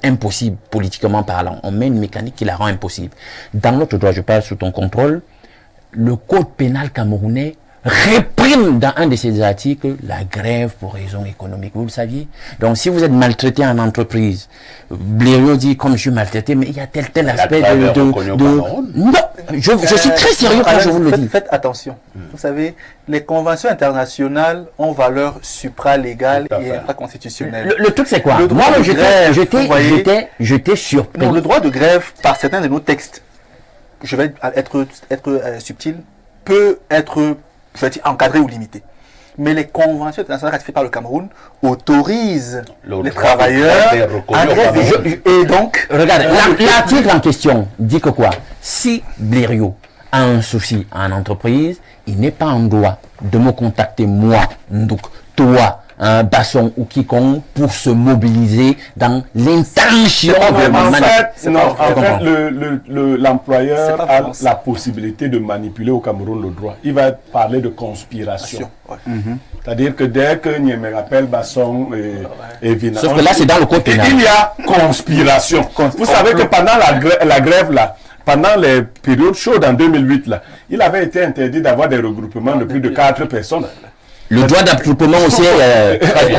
impossible politiquement parlant. On met une mécanique qui la rend impossible. Dans notre droit, je parle sous ton contrôle, le code pénal camerounais réprime dans un de ses articles la grève pour raison économique. Vous le saviez? Donc, si vous êtes maltraité en entreprise, Blériot dit, comme je suis maltraité, mais il y a tel aspect Non, je suis très sérieux quand je vous le dis. Faites attention. Vous savez, les conventions internationales ont valeur supralégale et infraconstitutionnelle. Le truc, c'est quoi? Le droit Moi, de grève, j'étais surpris. Non, le droit de grève, par certains de nos textes, je vais être subtil, peut être encadré ou limité. Mais les conventions internationales ratifiées par le Cameroun autorisent les travailleurs à grève. Et donc, regardez, l'article en question dit que quoi? Si Blériot a un souci en entreprise, il n'est pas en droit de me contacter moi, donc toi, un Basson ou quiconque, pour se mobiliser dans l'intention de l'employeur a la possibilité de manipuler au Cameroun le droit. Il va parler de conspiration. C'est-à-dire que dès que Niamey appelle Basson et Vina, sauf que là c'est dans le code pénal. Il y a conspiration. Vous savez que pendant la grève là, pendant les périodes chaudes en 2008 là, il avait été interdit d'avoir des regroupements de plus de 4 personnes. Le droit d'attroupement aussi,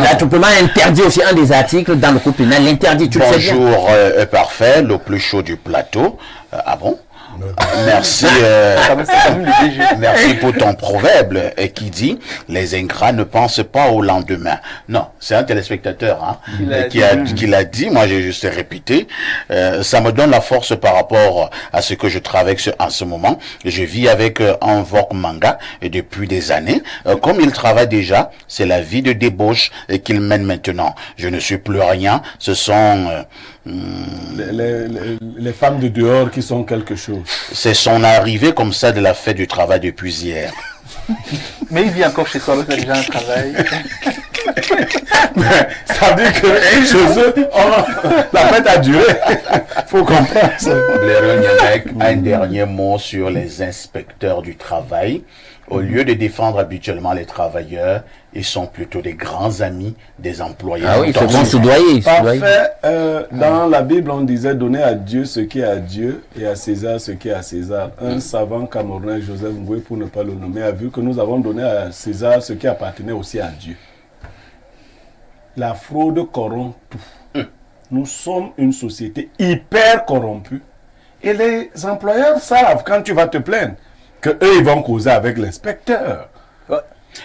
l'attroupement interdit aussi un des articles dans le code pénal, l'interdit, tu le sais bien. Bonjour, parfait, le plus chaud du plateau. Ah bon? Merci, merci pour ton proverbe qui dit les ingrats ne pensent pas au lendemain. Non, c'est un téléspectateur qui l'a dit. Moi, j'ai juste répété. Ça me donne la force par rapport à ce que je travaille en ce moment. Je vis avec un Vok Manga depuis des années. Comme il travaille déjà, c'est la vie de débauche qu'il mène maintenant. Je ne suis plus rien. Ce sont les femmes de dehors qui sont quelque chose. C'est son arrivée comme ça de la fête du travail depuis hier. Mais il vit encore chez soi, il a déjà un travail. Ça veut dire que chez eux, la fête a duré. Faut comprendre ça. Blériot Niamey, un dernier mot sur les inspecteurs du travail. Au lieu de défendre habituellement les travailleurs, ils sont plutôt des grands amis des employés. Ah oui, il faut qu'on se doyer. Parfait. Dans la Bible, on disait donner à Dieu ce qui est à Dieu et à César ce qui est à César. Un savant camerounais, Joseph Ngoué, pour ne pas le nommer, a vu que nous avons donné à César ce qui appartenait aussi à Dieu. La fraude corrompt tout. Nous sommes une société hyper corrompue et les employeurs savent quand tu vas te plaindre que eux ils vont causer avec l'inspecteur.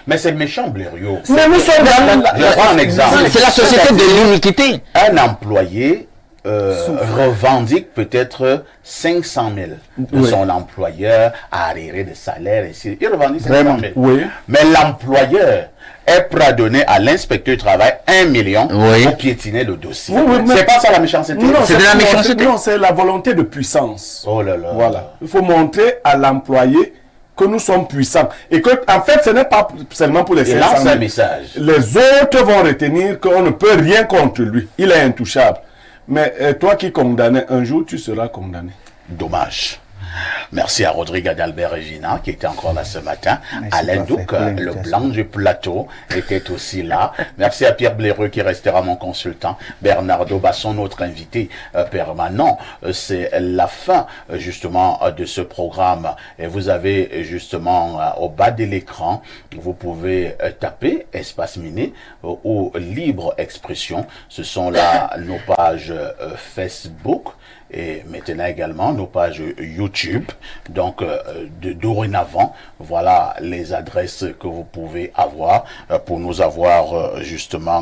Mais c'est méchant, Blériot. Mais nous sommes Je prends un exemple. C'est la société de l'iniquité. Un employé revendique peut-être 500 000 de son employeur à arriéré de salaire. Il revendique 500 000. Oui. Mais l'employeur est prêt à donner à l'inspecteur du travail 1 million pour piétiner le dossier. C'est pas ça la méchanceté. Non, c'est de la méchanceté. Non, c'est la volonté de puissance. Oh là là. Voilà. Il faut montrer à l'employé que nous sommes puissants. Et que, en fait, ce n'est pas seulement pour les 500 000. Un message. Les autres vont retenir qu'on ne peut rien contre lui. Il est intouchable. Mais toi qui condamnais, un jour, tu seras condamné. Dommage. Merci à Rodrigue Adalbert Regina qui était encore là ce matin. Alain Douc, le blanc du plateau, était aussi là. Merci à Pierre Blériot qui restera mon consultant. Bernardo Basson, notre invité permanent. C'est la fin justement de ce programme. Et vous avez justement au bas de l'écran, vous pouvez taper Espace Miné ou Libre Expression. Ce sont là nos pages Facebook. Et maintenant également nos pages YouTube. Donc dorénavant, voilà les adresses que vous pouvez avoir pour nous avoir justement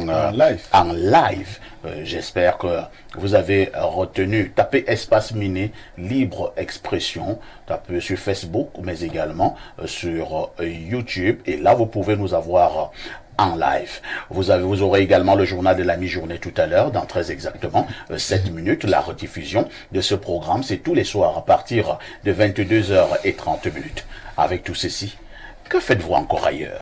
en live. J'espère que vous avez retenu. Tapez Espace Miné, Libre Expression. Tapez sur Facebook, mais également sur YouTube. Et là, vous pouvez nous avoir en live. Vous aurez également le journal de la mi-journée tout à l'heure, dans très exactement 7 minutes. La rediffusion de ce programme, c'est tous les soirs à partir de 22h30. Avec tout ceci, que faites-vous encore ailleurs?